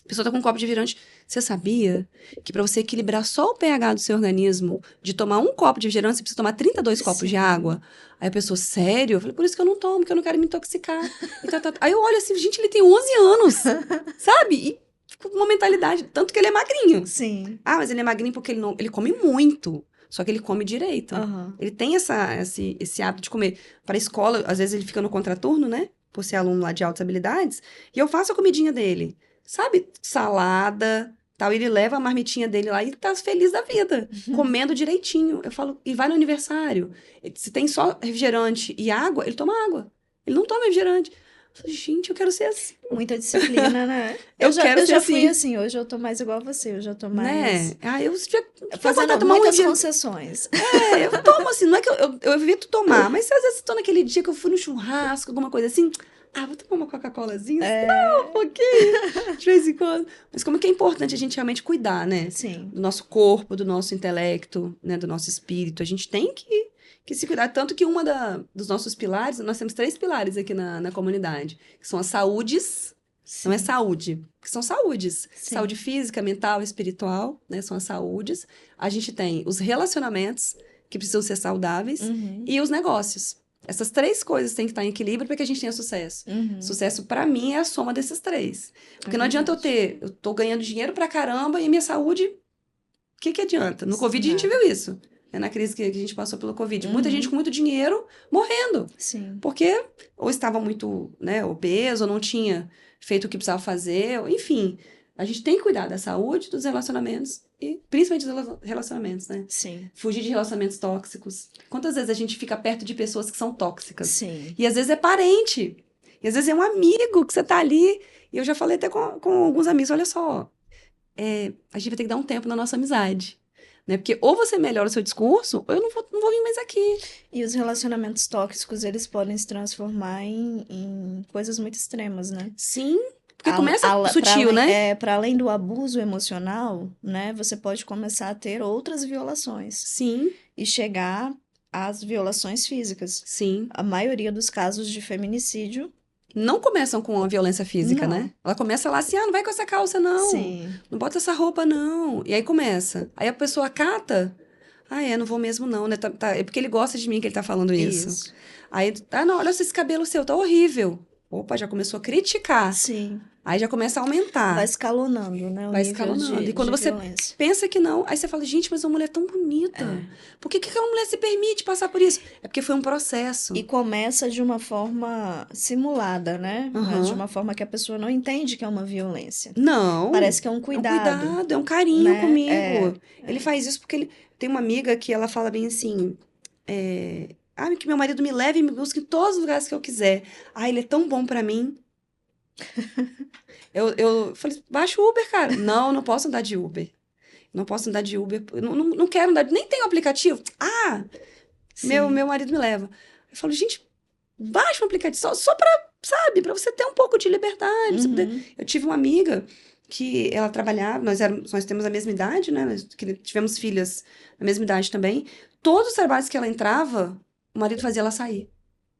a pessoa tá com um copo de refrigerante. Você sabia que para você equilibrar só o pH do seu organismo, de tomar um copo de refrigerante, você precisa tomar 32 copos de água? Aí a pessoa, sério? Eu falei, por isso que eu não tomo, porque eu não quero me intoxicar. Aí eu olho assim, gente, ele tem 11 anos, sabe? E fico com uma mentalidade, tanto que ele é magrinho. Sim. Ah, mas ele é magrinho porque ele come muito. Só que ele come direito. Ele tem esse hábito de comer. Para a escola, às vezes ele fica no contraturno, né? Por ser aluno lá de altas habilidades. E eu faço a comidinha dele. Sabe? Salada, tal. Ele leva a marmitinha dele lá e tá feliz da vida. Comendo direitinho. Eu falo, e vai no aniversário. Se tem só refrigerante e água, ele toma água. Ele não toma refrigerante. Eu falo, gente, eu quero ser assim. Muita disciplina, né? Eu já fui assim. Hoje eu tô mais igual a você. Eu já tô mais... Né? Ah, eu já fazendo tomar muitas concessões. Eu tomo assim, não é que eu evito tomar, mas às vezes eu tô naquele dia que eu fui no churrasco, alguma coisa assim, vou tomar uma Coca-Colazinha, não, um pouquinho, de vez em quando. Mas como que é importante a gente realmente cuidar, né? Sim. Do nosso corpo, do nosso intelecto, né? Do nosso espírito. A gente tem que se cuidar. Tanto que dos nossos pilares, nós temos 3 pilares aqui na comunidade, que são as saúdes. Não é saúde, que são saúdes. Sim. Saúde física, mental, espiritual, né? São as saúdes. A gente tem os relacionamentos, que precisam ser saudáveis, e os negócios. Essas 3 coisas têm que estar em equilíbrio para que a gente tenha sucesso. Sucesso, para mim, é a soma desses 3. Porque não adianta eu tô ganhando dinheiro pra caramba e minha saúde, o que adianta? No Covid a gente viu isso. Na crise que a gente passou pelo Covid. Muita gente com muito dinheiro morrendo. Sim. Porque ou estava muito, né, obeso, ou não tinha feito o que precisava fazer, enfim. A gente tem que cuidar da saúde, dos relacionamentos, e principalmente dos relacionamentos, né? Sim. Fugir de relacionamentos tóxicos. Quantas vezes a gente fica perto de pessoas que são tóxicas? Sim. E às vezes é parente. E às vezes é um amigo que você tá ali. E eu já falei até com alguns amigos, olha só, a gente vai ter que dar um tempo na nossa amizade. Né? Porque ou você melhora o seu discurso, ou eu não vou vir mais aqui. E os relacionamentos tóxicos, eles podem se transformar em coisas muito extremas, né? Sim, porque começa sutil, né? Para além do abuso emocional, né? Você pode começar a ter outras violações. Sim. E chegar às violações físicas. Sim. A maioria dos casos de feminicídio não começam com a violência física, não. Né? Ela começa lá assim, não vai com essa calça, não. Sim. Não bota essa roupa, não. E aí começa. Aí a pessoa cata, não vou mesmo não, né? É porque ele gosta de mim que ele tá falando isso. Aí, não, olha esse cabelo seu, tá horrível. Opa, já começou a criticar. Sim. Aí já começa a aumentar. Vai escalonando, né? Vai escalonando. E quando você pensa que não, aí você fala, gente, mas uma mulher tão bonita. Por que aquela mulher se permite passar por isso? É porque foi um processo. E começa de uma forma simulada, né? De uma forma que a pessoa não entende que é uma violência. Não. Parece que é um cuidado. É um carinho, né? Comigo. Ele faz isso porque ele tem uma amiga que ela fala bem assim, que meu marido me leve e me busque em todos os lugares que eu quiser. Ele é tão bom pra mim. Eu falei, baixa o Uber, cara. Não posso andar de Uber. Não posso andar de Uber. Não quero andar. Nem tem o aplicativo. Meu marido me leva. Eu falo, gente, baixa um aplicativo só pra, sabe, pra você ter um pouco de liberdade. Eu tive uma amiga que ela trabalhava, nós temos a mesma idade, né? Nós tivemos filhas na mesma idade também. Todos os trabalhos que ela entrava, o marido fazia ela sair.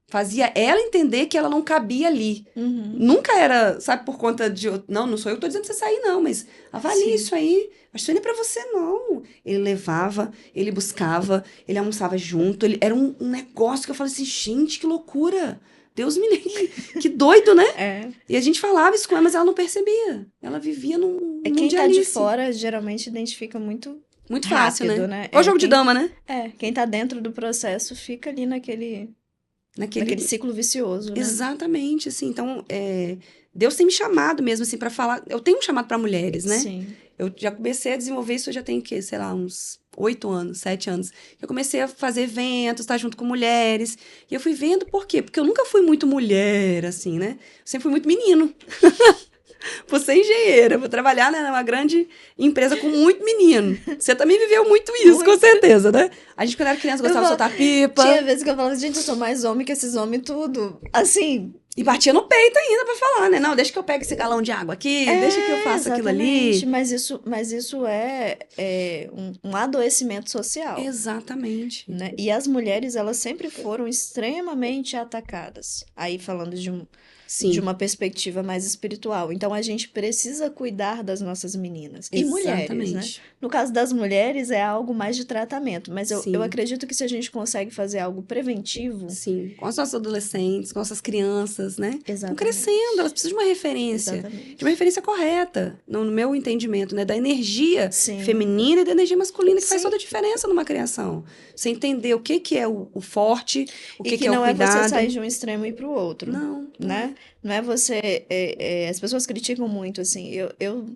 Fazia ela entender que ela não cabia ali. Nunca era, sabe, por conta de... Não sou eu que tô dizendo pra você sair, não. Mas avalie isso aí. Acho que isso não é pra você, não. Ele levava, ele buscava, ele almoçava junto. Era um negócio que eu falei assim, gente, que loucura. Deus me livre. Que doido, né? E a gente falava isso com ela, mas ela não percebia. Ela vivia num quem tá de fora, geralmente, identifica muito fácil, rápido, né? Ou jogo de dama, né? Quem tá dentro do processo fica ali naquele... naquele ciclo vicioso, né? Exatamente, assim. Então, Deus tem me chamado mesmo, assim, para falar. Eu tenho um chamado para mulheres, né? Sim. Eu já comecei a desenvolver isso, eu já tenho, sei lá, uns 8 anos, 7 anos. Eu comecei a fazer eventos, estar junto com mulheres. E eu fui vendo por quê? Porque eu nunca fui muito mulher, assim, né? Eu sempre fui muito menino. Vou ser engenheira, vou trabalhar, né, numa grande empresa com muito menino. Você também viveu muito isso, com certeza, né? A gente, quando era criança, gostava de soltar pipa. Tinha vezes que eu falava, gente, eu sou mais homem que esses homens tudo. Assim... E batia no peito ainda pra falar, né? Não, deixa que eu pegue esse galão de água aqui, deixa que eu faça aquilo ali. Mas isso é um adoecimento social. Exatamente. Né? E as mulheres, elas sempre foram extremamente atacadas. Aí falando de uma perspectiva mais espiritual. Então, a gente precisa cuidar das nossas meninas. E mulheres, né? No caso das mulheres, é algo mais de tratamento. Mas eu acredito que se a gente consegue fazer algo preventivo... Sim, com as nossas adolescentes, com as nossas crianças, né? Exatamente. Estão crescendo, elas precisam de uma referência. Exatamente. De uma referência correta, no meu entendimento, né? Da energia Sim. feminina e da energia masculina, que faz toda a diferença numa criação. Você entender o que é o forte, o que é o cuidado. E que não é você sair de um extremo e ir para o outro. Não. Né? Não é você... as pessoas criticam muito, assim, eu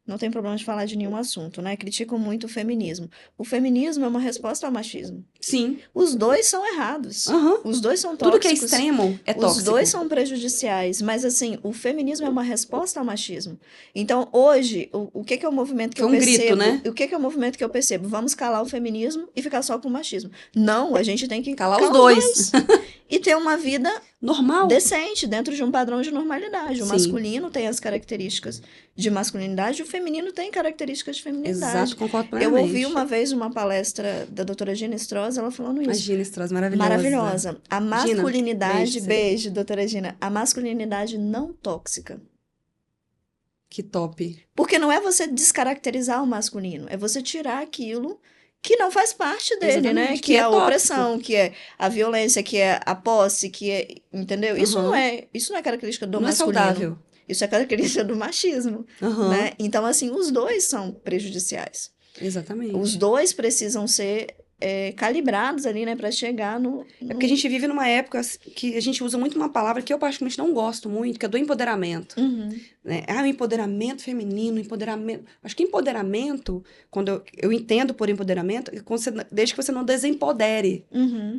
não tenho problema de falar de nenhum assunto, né? Criticam muito o feminismo. O feminismo é uma resposta ao machismo. Sim. Os dois são errados. Os dois são tóxicos. Tudo que é extremo é tóxico. Os dois são prejudiciais. Mas, assim, o feminismo é uma resposta ao machismo. Então, hoje, o que é o movimento que eu percebo? Grito, né? O que é o movimento que eu percebo? Vamos calar o feminismo e ficar só com o machismo. Não, a gente tem que calar os dois. E ter uma vida normal, decente, dentro de um padrão de normalidade. O masculino tem as características de masculinidade, o feminino tem características de feminilidade. Exato, concordo plenamente. Eu ouvi uma vez uma palestra da doutora Gina Stross, ela falando isso. A Gina Stross, maravilhosa. Maravilhosa. A masculinidade, Gina, beijo, doutora Gina, a masculinidade não tóxica. Que top. Porque não é você descaracterizar o masculino, é você tirar aquilo que não faz parte dele, exatamente, né? Que é a opressão, que é a violência, que é a posse, que é... Entendeu? Isso não é característica do masculino. É saudável. Isso é característica do machismo, né? Então, assim, os dois são prejudiciais. Exatamente. Os dois precisam ser calibrados ali, né? Pra chegar no... É porque a gente vive numa época que a gente usa muito uma palavra que eu particularmente não gosto muito, que é do empoderamento. Né? O empoderamento feminino, empoderamento... Acho que empoderamento, quando eu entendo por empoderamento, desde que você não desempodere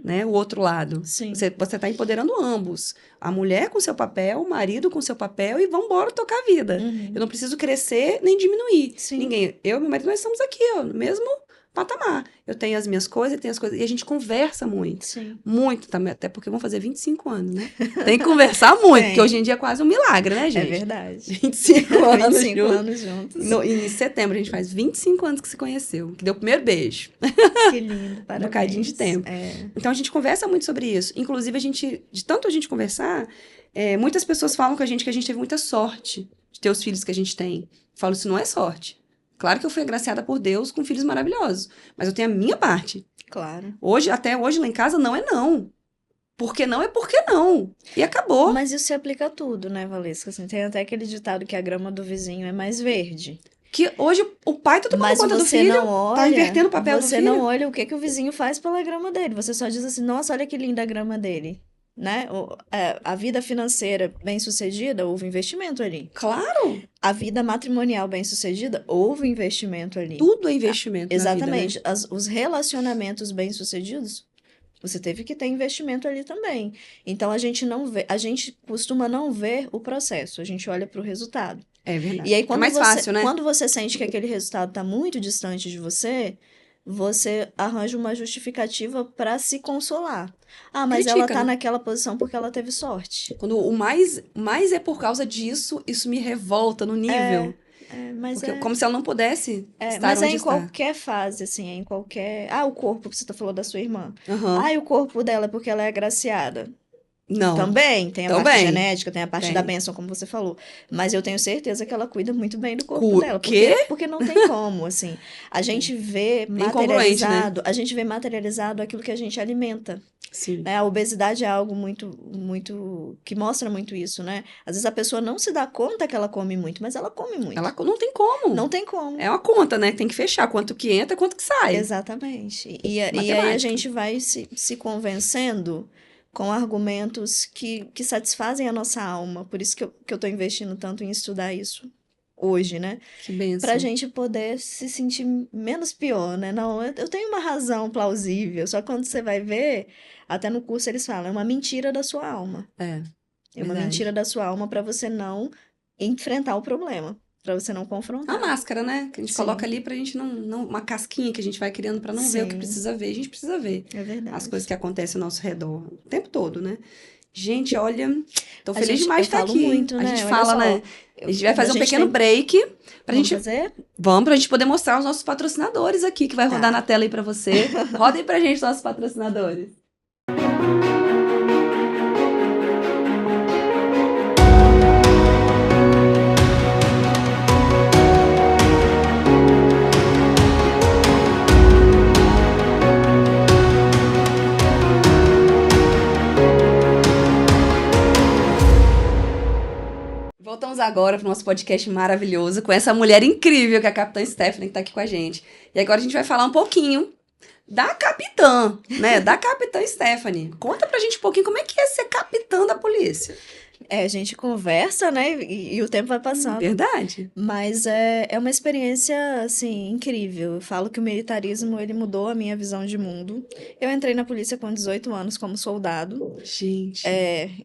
né, o outro lado. Sim. Você tá empoderando ambos. A mulher com seu papel, o marido com seu papel e vamos embora tocar a vida. Eu não preciso crescer nem diminuir. Sim. Ninguém. Eu e meu marido, nós estamos aqui, ó, no mesmo patamar. Eu tenho as minhas coisas, ele tem as coisas. E a gente conversa muito. Sim. Muito também. Até porque vão fazer 25 anos, né? Tem que conversar muito, porque hoje em dia é quase um milagre, né, gente? É verdade. 25 anos 25 anos juntos. Em setembro a gente faz 25 anos que se conheceu, que deu o primeiro beijo. Que lindo, parabéns. Um bocadinho de tempo. Então a gente conversa muito sobre isso. Inclusive, de tanto a gente conversar, muitas pessoas falam com a gente que a gente teve muita sorte de ter os filhos que a gente tem. Eu falo, isso não é sorte. Claro que eu fui agraciada por Deus com filhos maravilhosos, mas eu tenho a minha parte. Claro. Até hoje lá em casa não é não. Porque não é porque não. E acabou. Mas isso se aplica a tudo, né, Valesca? Assim, tem até aquele ditado que a grama do vizinho é mais verde. Que hoje o pai tá tomando conta do filho, tá invertendo o papel do filho. Você não olha o que o vizinho faz pela grama dele. Você só diz assim, nossa, olha que linda a grama dele. Né? A vida financeira bem-sucedida, houve investimento ali. Claro! A vida matrimonial bem-sucedida, houve investimento ali. Tudo é investimento exatamente. Na vida, né? Os relacionamentos bem-sucedidos, você teve que ter investimento ali também. Então, a gente costuma não ver o processo, a gente olha para o resultado. É verdade. E aí, quando fácil, né? Quando você sente que aquele resultado está muito distante de você arranja uma justificativa para se consolar. Mas ela tá naquela posição porque ela teve sorte. Quando o mais é por causa disso, isso me revolta no nível. Como se ela não pudesse estar mas onde em está. qualquer fase, assim, em qualquer... o corpo que você falou da sua irmã. Uhum. O corpo dela é porque ela é agraciada. Não. Também, tem a parte genética, tem a parte da bênção, como você falou. Mas eu tenho certeza que ela cuida muito bem do corpo dela. Porque não tem como, assim. A gente vê materializado aquilo que a gente alimenta. Sim. Né? A obesidade é algo muito que mostra muito isso, né? Às vezes a pessoa não se dá conta que ela come muito, mas ela come muito. Ela não tem como. Não tem como. É uma conta, né? Tem que fechar quanto que entra, quanto que sai. Exatamente. E aí a gente vai se convencendo com argumentos que satisfazem a nossa alma. Por isso que eu tô investindo tanto em estudar isso hoje, né? Que Pra bênção. gente poder se sentir menos pior, né? Não, eu tenho uma razão plausível, só que quando você vai ver, até no curso eles falam, é uma mentira da sua alma. É, É uma verdade. mentira da sua alma pra você não enfrentar o problema, pra você não A confrontar. máscara, né? Que a gente Sim. coloca ali pra gente não. Uma casquinha que a gente vai criando pra não ver o que Sim. precisa ver. A gente precisa ver É as verdade. coisas que acontecem ao nosso redor o tempo todo, né? Gente, olha, tô A feliz gente, demais eu de estar falo aqui. muito, A né? gente Olha fala, só, né? A gente vai fazer a um gente pequeno tem... break pra Vamos gente. fazer? Vamos, pra gente poder mostrar os nossos patrocinadores aqui, que vai rodar Tá. na tela aí pra você. Roda aí pra gente os nossos patrocinadores. Voltamos agora para o nosso podcast maravilhoso com essa mulher incrível que é a Capitã Stephanie, que está aqui com a gente. E agora a gente vai falar um pouquinho da capitã, né? Da Capitã Stephanie. Conta pra gente um pouquinho como é que é ser capitã da polícia. A gente conversa, né? E o tempo vai passando. Verdade. Mas é uma experiência, assim, incrível. Eu falo que o militarismo, ele mudou a minha visão de mundo. Eu entrei na polícia com 18 anos como soldado. Gente.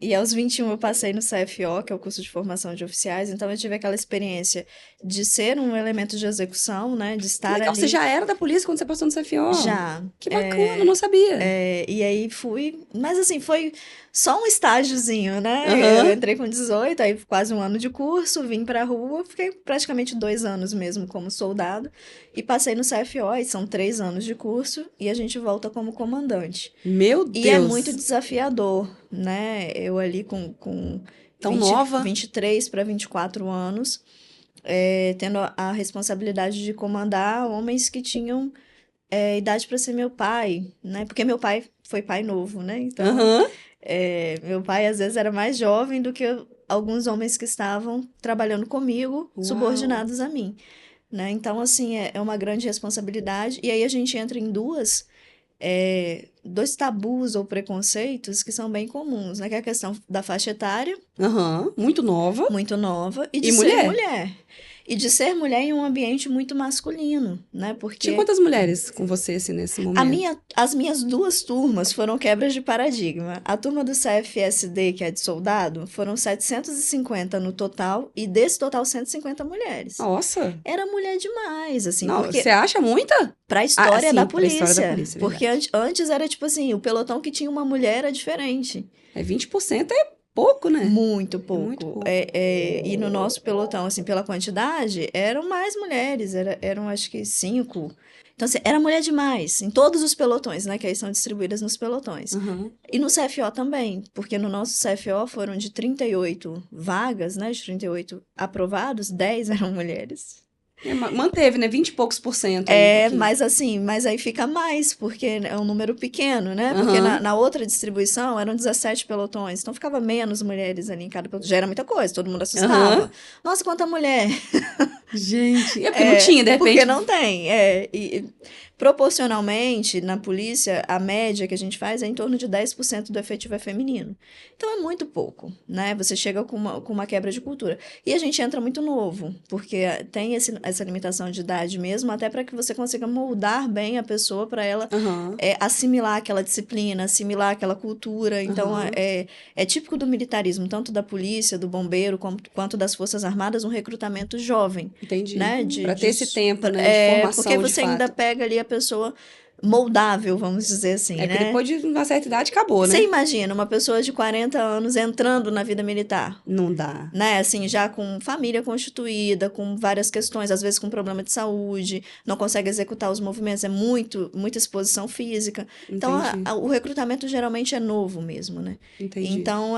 E aos 21 eu passei no CFO, que é o curso de formação de oficiais. Então eu tive aquela experiência de ser um elemento de execução, né? De Que estar legal, ali. você já era da polícia quando você passou no CFO? Já. Que bacana, eu não sabia. E aí fui... Mas assim, foi só um estágiozinho, né? Aham. Eu entrei com 18, aí quase um ano de curso, vim pra rua, fiquei praticamente 2 anos mesmo como soldado. E passei no CFO, e são 3 anos de curso, e a gente volta como comandante. Meu Deus. E é muito desafiador, né? Eu ali com Tão nova. 23 para 24 anos, tendo a responsabilidade de comandar homens que tinham idade para ser meu pai, né? Porque meu pai foi pai novo, né? Então, Aham. meu pai às vezes era mais jovem do que alguns homens que estavam trabalhando comigo, Uau. subordinados a mim, né? Então, assim, é uma grande responsabilidade. E aí a gente entra em dois tabus ou preconceitos que são bem comuns, né? Que é a questão da faixa etária, Aham. Muito nova. muito nova, e de E ser mulher. mulher. E de ser mulher em um ambiente muito masculino, né? Porque Tinha quantas mulheres com você, assim, nesse momento? as minhas 2 turmas foram quebras de paradigma. A turma do CFSD, que é de soldado, foram 750 no total, e desse total, 150 mulheres. Nossa. Era mulher demais, assim, Não, porque você acha muita? pra história sim, da pra história polícia. da polícia, Porque antes era tipo assim, o pelotão que tinha uma mulher era diferente. 20% é pouco, né? Muito muito pouco. pouco. E no nosso pelotão, assim, pela quantidade, eram mais mulheres, eram acho que 5. Então, assim, era mulher demais, em todos os pelotões, né? Que aí são distribuídas nos pelotões. Aham. E no CFO também, porque no nosso CFO foram de 38 vagas, né? De 38 aprovados, 10 eram mulheres. Manteve, né? 20 e poucos %. Aí, um pouquinho. Mas assim, mas aí fica mais, porque é um número pequeno, né? Porque Aham. na outra distribuição eram 17 pelotões, então ficava menos mulheres ali em cada pelotão. Já era muita coisa, todo mundo assustava. Aham. Nossa, quanta mulher! Gente, é porque não tinha, de repente. Porque não tem. E proporcionalmente, na polícia, a média que a gente faz é em torno de 10% do efetivo é feminino. Então é muito pouco, né? Você chega com uma quebra de cultura. E a gente entra muito novo, porque tem essa limitação de idade mesmo, até para que você consiga moldar bem a pessoa para ela Aham. assimilar aquela disciplina, assimilar aquela cultura. Então, Aham. é típico do militarismo, tanto da polícia, do bombeiro, quanto das Forças Armadas, um recrutamento jovem. Entendi. Né? Pra ter esse tempo, né? De formação, Porque de você ainda fato. pega ali a pessoa moldável, vamos dizer assim, É porque né? depois de uma certa idade acabou, Você né? imagina uma pessoa de 40 anos entrando na vida militar, Não dá. né? Assim, já com família constituída, com várias questões, às vezes com problema de saúde, não consegue executar os movimentos, muita exposição física. Então, Entendi. o recrutamento geralmente é novo mesmo, né? Entendi. Então,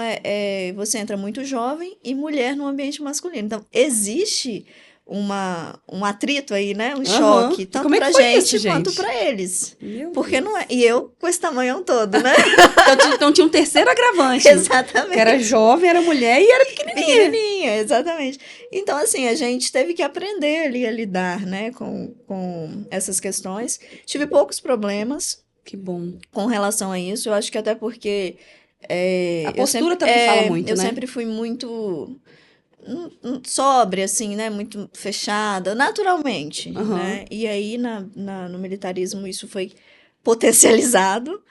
você entra muito jovem e mulher no ambiente masculino. Então, existe um atrito aí, né? Um Aham. choque, E tanto como é que pra foi gente isso, quanto gente? pra eles. Meu Porque Deus. não é. E eu com esse tamanhão todo, né? Então tinha um terceiro agravante. Que Exatamente. era jovem, era mulher e era pequenininha. Pequenininha, exatamente. Então, assim, a gente teve que aprender ali a lidar, né, com essas questões. Tive poucos problemas Que bom. com relação a isso. Eu acho que até porque A postura também fala muito, eu né? sempre fui muito sóbria, assim, né? Muito fechada, naturalmente, né? E aí, no militarismo, isso foi potencializado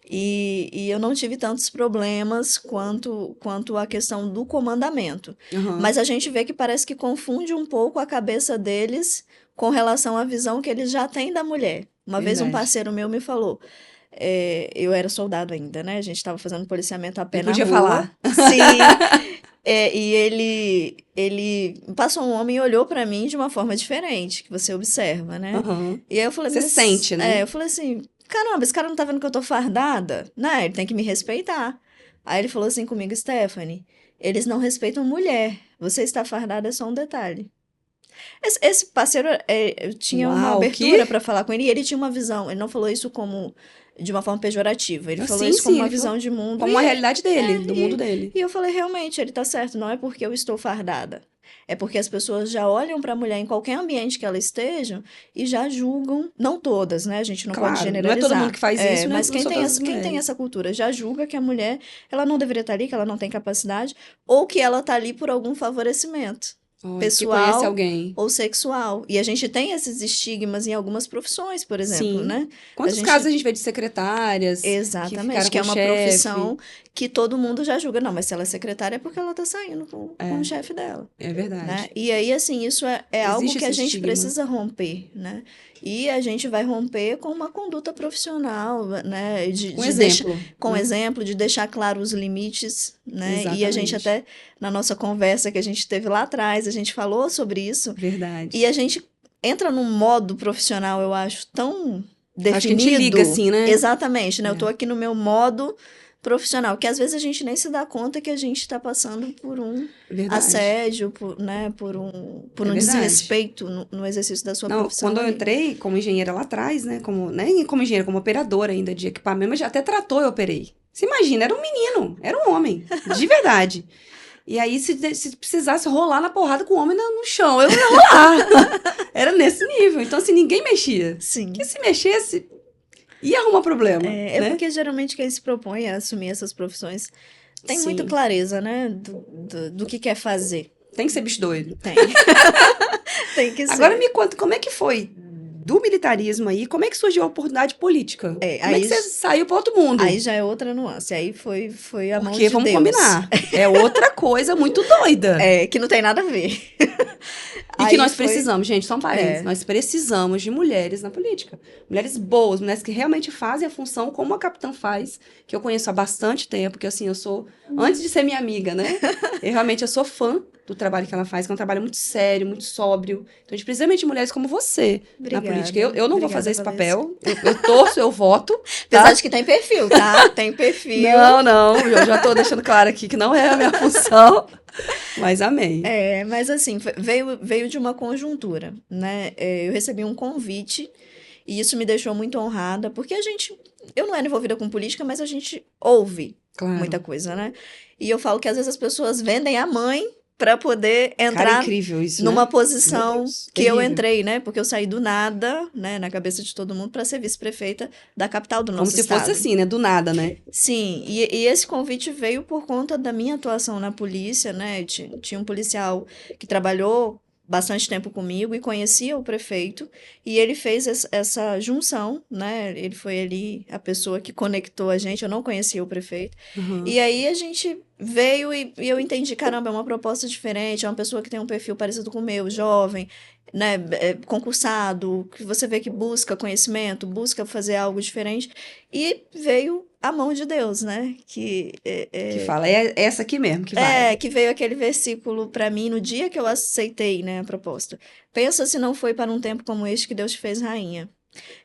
e eu não tive tantos problemas quanto a questão do comandamento. Mas a gente vê que parece que confunde um pouco a cabeça deles com relação à visão que eles já têm da mulher. Uma vez um parceiro meu me falou, eu era soldado ainda, né? A gente estava fazendo policiamento a pé Ele na podia rua. falar. Sim. E ele passou um homem e olhou pra mim de uma forma diferente, que você observa, né? E aí eu falei, Você sente, né? eu falei assim, caramba, esse cara não tá vendo que eu tô fardada? Né? Ele tem que me respeitar. Aí ele falou assim comigo, Stephanie, eles não respeitam mulher. Você está fardada é só um detalhe. Esse parceiro eu tinha uma Uau, abertura que... para falar com ele e ele tinha uma visão. Ele não falou isso como de uma forma pejorativa. Ele falou Sim, isso como sim, uma ele falou visão de mundo. como uma realidade dele, do mundo E, dele. e eu falei, realmente, ele tá certo. Não é porque eu estou fardada. É porque as pessoas já olham para a mulher em qualquer ambiente que ela esteja e já julgam, não todas, né? A gente não pode Claro, não é todo mundo generalizar. que faz isso, né? Mas Não quem são tem todas as quem tem mulheres. essa cultura já julga que a mulher, ela não deveria estar ali, que ela não tem capacidade, ou que ela tá ali por algum favorecimento Olha, porque conhece pessoal alguém. ou sexual. E a gente tem esses estigmas em algumas profissões, por exemplo, Sim. né? Quantos casos a gente vê de secretárias que Exatamente, ficaram que com é o uma chefe? profissão que todo mundo já julga. Não, mas se ela é secretária é porque ela tá saindo com o chefe dela, É né? verdade. E aí, assim, isso é algo Existe que a esse gente estigma. precisa romper, né? E a gente vai romper com uma conduta profissional, né? Com exemplo, Com né? exemplo, de deixar claro os limites, né? E a gente Exatamente. até, na nossa conversa que a gente teve lá atrás, a gente falou sobre isso. E Verdade. a gente entra num modo profissional, eu acho, tão Acho que a gente liga definido. assim, né? Exatamente, né? Eu tô É, aqui no meu modo profissional, que às vezes a gente nem se dá conta que a gente está passando por um verdade. assédio, né? Por É um verdade. desrespeito no exercício da sua Não, profissão quando eu ali. entrei como engenheira lá atrás, né? Como, nem como engenheira, como operadora ainda de equipamento, mas já até trator eu operei. Você imagina, era um menino, era um homem, de verdade. E aí, se precisasse rolar na porrada com o homem no chão, eu ia rolar. Era nesse nível. Então, assim, ninguém mexia. Que Sim. se mexesse, ia arrumar problema, É né? porque geralmente quem se propõe a assumir essas profissões tem muita Sim. clareza, né? Do que quer fazer. Tem que ser bicho doido. Tem. Tem que Agora ser. me conta, como é que foi do militarismo aí? Como é que surgiu a oportunidade política? Como é que Aí, você saiu para outro aí mundo? já é outra nuance. Aí foi a mão Porque, de vamos Deus. combinar, é outra coisa muito doida. Que não tem nada a ver. E que Aí nós foi. precisamos, gente, só um parênteses, É, nós precisamos de mulheres na política. Mulheres boas, mulheres que realmente fazem a função como a capitã faz, que eu conheço há bastante tempo, que assim, eu sou, antes de ser minha amiga, né? Eu sou fã do trabalho que ela faz, que é um trabalho muito sério, muito sóbrio. Então a gente precisa realmente de mulheres como você na política. obrigada. Eu não vou fazer Obrigada, esse Valesca. papel, eu torço, eu voto, Apesar tá? de que tem perfil, tá? Tem perfil. Não, eu já tô deixando claro aqui que não é a minha função, mas amei. Mas assim, veio de uma conjuntura, né? Eu recebi um convite e isso me deixou muito honrada, porque eu não era envolvida com política, mas a gente ouve muita Claro. coisa, né? E eu falo que às vezes as pessoas vendem a mãe para poder Cara, é entrar incrível isso, numa né? Meu posição Deus, que eu terrível. entrei, né? Porque eu saí do nada, né, na cabeça de todo mundo, para ser vice-prefeita da capital do Como nosso se fosse estado. assim, né? Do nada, né? Sim, e esse convite veio por conta da minha atuação na polícia, né? Tinha um policial que trabalhou bastante tempo comigo e conhecia o prefeito, e ele fez essa junção, né? Ele foi ali a pessoa que conectou a gente, eu não conhecia o prefeito. Uhum. E aí a gente veio e eu entendi, caramba, é uma proposta diferente, é uma pessoa que tem um perfil parecido com o meu, jovem, né, concursado, que você vê que busca conhecimento, busca fazer algo diferente, e veio a mão de Deus, né, Que fala, é essa aqui mesmo que vai. que veio aquele versículo para mim no dia que eu aceitei, né, a proposta. Pensa se não foi para um tempo como este que Deus te fez rainha.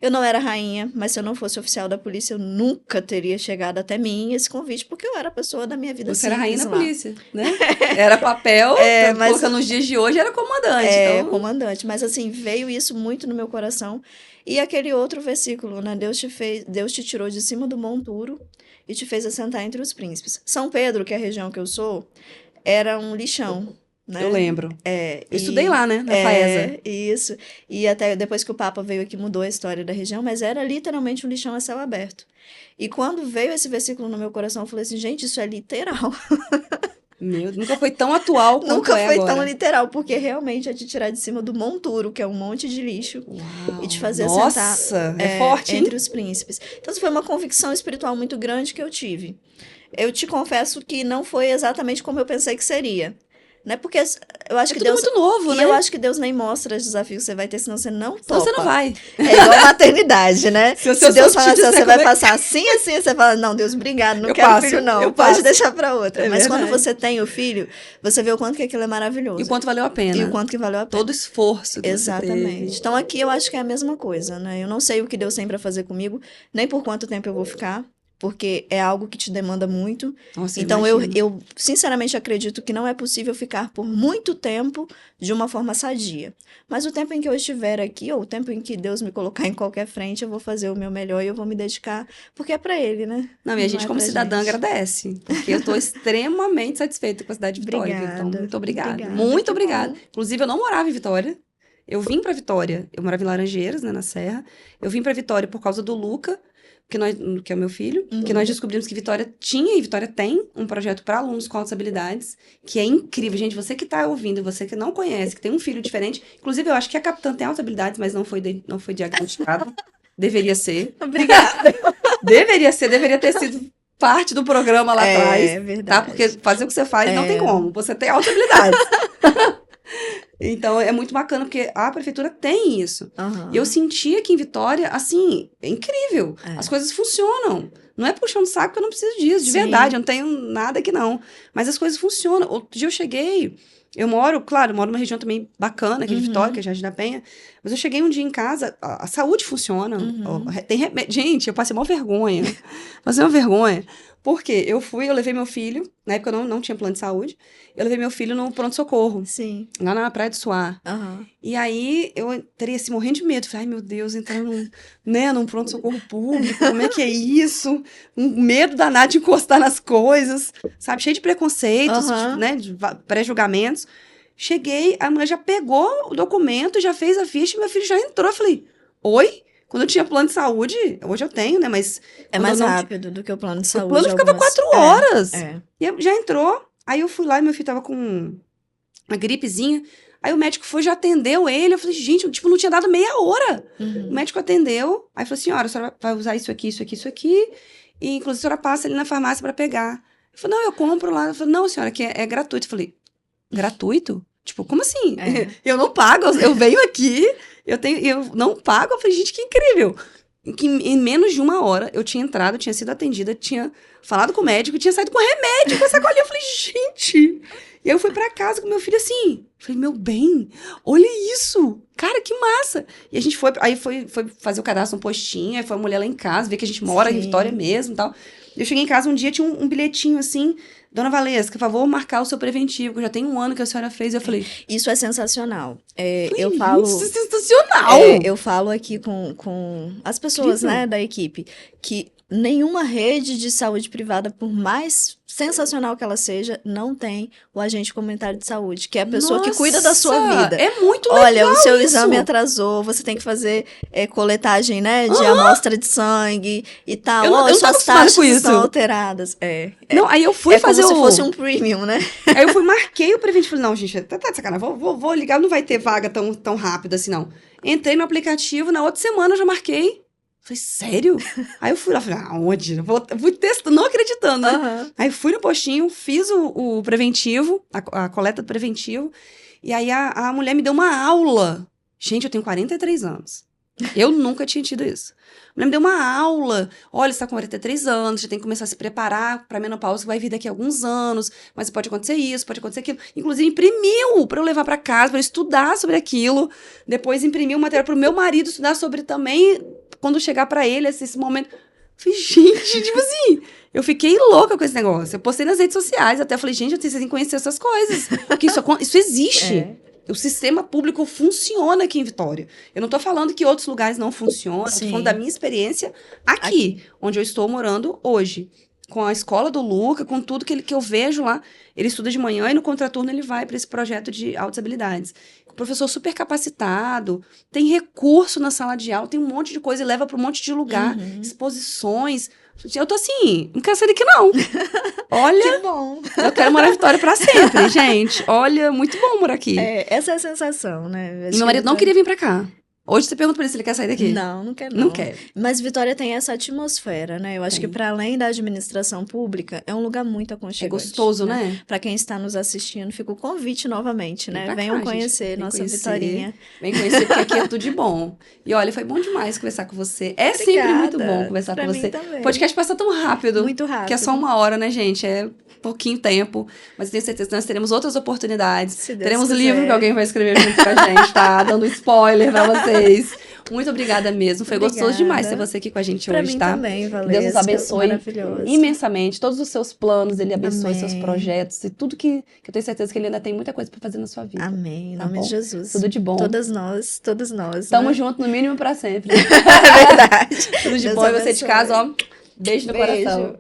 Eu não era rainha, mas se eu não fosse oficial da polícia, eu nunca teria chegado até mim esse convite, porque eu era a pessoa da minha vida Você era rainha simples da lá. polícia, né? Era papel, Mas colocando nos dias de hoje, era comandante. Então, comandante, mas assim, veio isso muito no meu coração. E aquele outro versículo, né? Deus te tirou de cima do monturo e te fez assentar entre os príncipes. São Pedro, que é a região que eu sou, era um lixão. né? Eu lembro. Eu estudei E- lá, né? Na FAESA. Isso. E até depois que o Papa veio aqui, mudou a história da região, mas era literalmente um lixão a céu aberto. E quando veio esse versículo no meu coração, eu falei assim, gente, isso é literal. Meu, nunca foi tão atual quanto Nunca é foi agora. tão literal, porque realmente é te tirar de cima do monturo, que é um monte de lixo, Uau. e te fazer Nossa, sentar é forte, hein? entre os príncipes. Então, isso foi uma convicção espiritual muito grande que eu tive. Eu te confesso que não foi exatamente como eu pensei que seria. Né? Porque eu acho É que tudo Deus. muito novo, E né? eu acho que Deus nem mostra os desafios que você vai ter, senão você não topa. Senão você não vai. É igual a maternidade, né? Se o Se seu Deus sogro falar te assim, ó, disser você vai como é que- passar assim, assim, você fala, não, Deus, obrigado, não Eu quero passo, filho, não. eu Pode passo. deixar pra outra. É Mas quando verdade. você tem o filho, você vê o quanto que aquilo é E maravilhoso. o quanto valeu a E pena. o quanto que valeu a pena. Todo o esforço que Exatamente. você Então aqui eu acho que é a mesma coisa, né? Eu não sei o que Deus tem pra fazer comigo, nem por quanto tempo eu vou ficar, porque é algo que te demanda muito. teve. Nossa, Então eu, imagino. eu sinceramente acredito que não é possível ficar por muito tempo de uma forma sadia. Mas o tempo em que eu estiver aqui, ou o tempo em que Deus me colocar em qualquer frente, eu vou fazer o meu melhor e eu vou me dedicar, porque é pra Ele, né? Não, e a gente, é como pra cidadã, gente. agradece. Porque eu estou extremamente satisfeita com a cidade de Vitória. Então, Obrigada. muito obrigada. Obrigada, Muito que obrigada. bom. Inclusive, eu não morava em Vitória. Eu vim pra Vitória. Eu morava em Laranjeiras, né, na Serra. Eu vim pra Vitória por causa do Luca, que é o meu filho. Que nós descobrimos que Vitória tinha e Vitória tem um projeto para alunos com altas habilidades, que é incrível. Gente, você que tá ouvindo, você que não conhece, que tem um filho diferente. Inclusive, eu acho que a capitã tem altas habilidades, mas não foi diagnosticado. Deveria ser. Obrigada. Deveria ter sido parte do programa lá atrás. É verdade. Tá? Porque fazer o que você faz não tem É. como. Você tem altas habilidades. Então, é muito bacana, porque a prefeitura tem isso. Aham. E eu senti aqui em Vitória, assim, é incrível. É. As coisas funcionam. Não é puxando saco, porque eu não preciso disso, de Sim. verdade. Eu não tenho nada aqui, não. Mas as coisas funcionam. Outro dia eu cheguei... Eu moro numa região também bacana aqui de Vitória, que é Jardim da Penha. Mas eu cheguei um dia em casa, a saúde funciona. Tem remédio. Gente, eu passei uma vergonha. Passei uma vergonha. Por quê? Eu levei meu filho, na época eu não tinha plano de saúde, eu levei meu filho no pronto-socorro, Sim. lá na Praia do Suá. Aham. E aí eu entrei assim, morrendo de medo. Falei, ai meu Deus, entrar num pronto-socorro público, como é que é isso? Um medo danado de encostar nas coisas, sabe? Cheio de preconceitos, Aham. né? De pré-julgamentos. Cheguei, a mulher já pegou o documento, já fez a ficha, e meu filho já entrou. Eu falei, oi? Quando eu tinha plano de saúde, hoje eu tenho, né? Mas É quando mais eu não rápido do que o plano de o saúde. plano ficava algumas- 4 horas. É. E já entrou. Aí eu fui lá e meu filho tava com uma gripezinha. Aí o médico foi, já atendeu ele. Eu falei, gente, tipo, não tinha dado meia hora. O médico atendeu. Aí falou, senhora, a senhora vai usar isso aqui, isso aqui, isso aqui. E inclusive a senhora passa ali na farmácia pra pegar. Eu falei, não, eu compro lá. Eu falei, não, senhora, que é gratuito. Eu falei, gratuito? Tipo, como assim? É. Eu não pago, eu venho aqui, eu não pago. Eu falei, gente, que incrível. Que em menos de uma hora eu tinha entrado, tinha sido atendida, tinha falado com o médico, tinha saído com remédio, com a sacolinha. Eu falei, gente. E aí eu fui pra casa com meu filho assim. Falei, meu bem, olha isso. Cara, que massa. E a gente foi fazer o cadastro no postinho, aí foi a mulher lá em casa, ver que a gente mora em Sim. Vitória mesmo e tal. Eu cheguei em casa um dia, tinha um bilhetinho assim, Dona Valesca, por favor, marcar o seu preventivo, que já tem 1 ano que a senhora fez. Eu falei, Isso é sensacional. falei, Eu falo. isso é sensacional. Eu falo aqui com as pessoas, Incrível. né, da equipe, que nenhuma rede de saúde privada, por mais sensacional que ela seja, não tem o agente comunitário de saúde, que é a pessoa que cuida da sua Nossa, vida. É muito legal. Olha, o seu isso. exame atrasou, você tem que fazer coletagem, né, de amostra de sangue e tal. Eu não tô Suas acostumada taxas com isso. estão alteradas. Não, aí eu fui É como fazer se o... fosse um premium, né? Aí eu fui, marquei o preventivo. Falei, não, gente, tá de sacanagem. Vou ligar, não vai ter vaga tão rápido assim, não. Entrei no aplicativo, na outra semana eu já marquei. Falei, sério? Aí eu fui lá, falei, aonde? Fui testando, não acreditando, né? Aham. Aí fui no postinho, fiz o preventivo, a coleta do preventivo. E aí a mulher me deu uma aula. Gente, eu tenho 43 anos. Eu nunca tinha tido isso. A mulher me deu uma aula. Olha, você tá com 43 anos, já tem que começar a se preparar pra menopausa que vai vir daqui a alguns anos. Mas pode acontecer isso, pode acontecer aquilo. Inclusive, imprimiu pra eu levar pra casa, pra eu estudar sobre aquilo. Depois imprimiu o material pro meu marido estudar sobre também, quando chegar pra ele esse momento. Falei, gente, tipo assim, eu fiquei louca com esse negócio. Eu postei nas redes sociais, até falei, gente, vocês têm que conhecer essas coisas. Porque isso existe. É. O sistema público funciona aqui em Vitória. Eu não tô falando que outros lugares não funcionam, eu tô Sim. falando da minha experiência aqui, onde eu estou morando hoje. com a escola do Luca, com tudo que eu vejo lá. Ele estuda de manhã e no contraturno ele vai para esse projeto de altas habilidades. O professor super capacitado, tem recurso na sala de aula, tem um monte de coisa e leva para um monte de lugar, exposições. Eu tô assim, não quero sair daqui não. Olha, Que bom. eu quero morar em Vitória para sempre, gente. Olha, muito bom morar aqui. Essa é a sensação, né? E meu marido não queria vir para cá. Hoje você pergunta pra ele se ele quer sair daqui. Não quer Não quer. Mas Vitória tem essa atmosfera, né? Eu acho que para além da administração pública, é um lugar muito aconchegante. É gostoso, né? Para quem está nos assistindo, fica o convite novamente, né? Vem pra Venham cá, conhecer gente. Vem nossa conhecer. Vitorinha. Vem conhecer, porque aqui é tudo de bom. E olha, foi bom demais conversar com você. É sempre Obrigada. muito bom conversar Pra com mim você. também. O podcast passa tão rápido. Muito rápido. Que é só 1 hora, né, gente? É pouquinho tempo. Mas tenho certeza que nós teremos outras oportunidades. Se Deus Teremos quiser. livro que alguém vai escrever junto com a gente, tá? Dando spoiler pra vocês. Muito obrigada mesmo. Foi gostoso demais ter você aqui com a gente pra hoje, mim tá? também, Valesca. Deus nos abençoe Maravilhoso. imensamente. Todos os seus planos, Ele abençoe Amém. seus projetos e tudo que eu tenho certeza que Ele ainda tem muita coisa pra fazer na sua vida. Amém. Em Tá nome bom? de Jesus. Tudo de bom. Todos nós. Tamo né? junto, no mínimo, pra sempre. É verdade. Tudo de Deus bom. E você de abençoe. casa, ó. Beijo no Beijo. coração.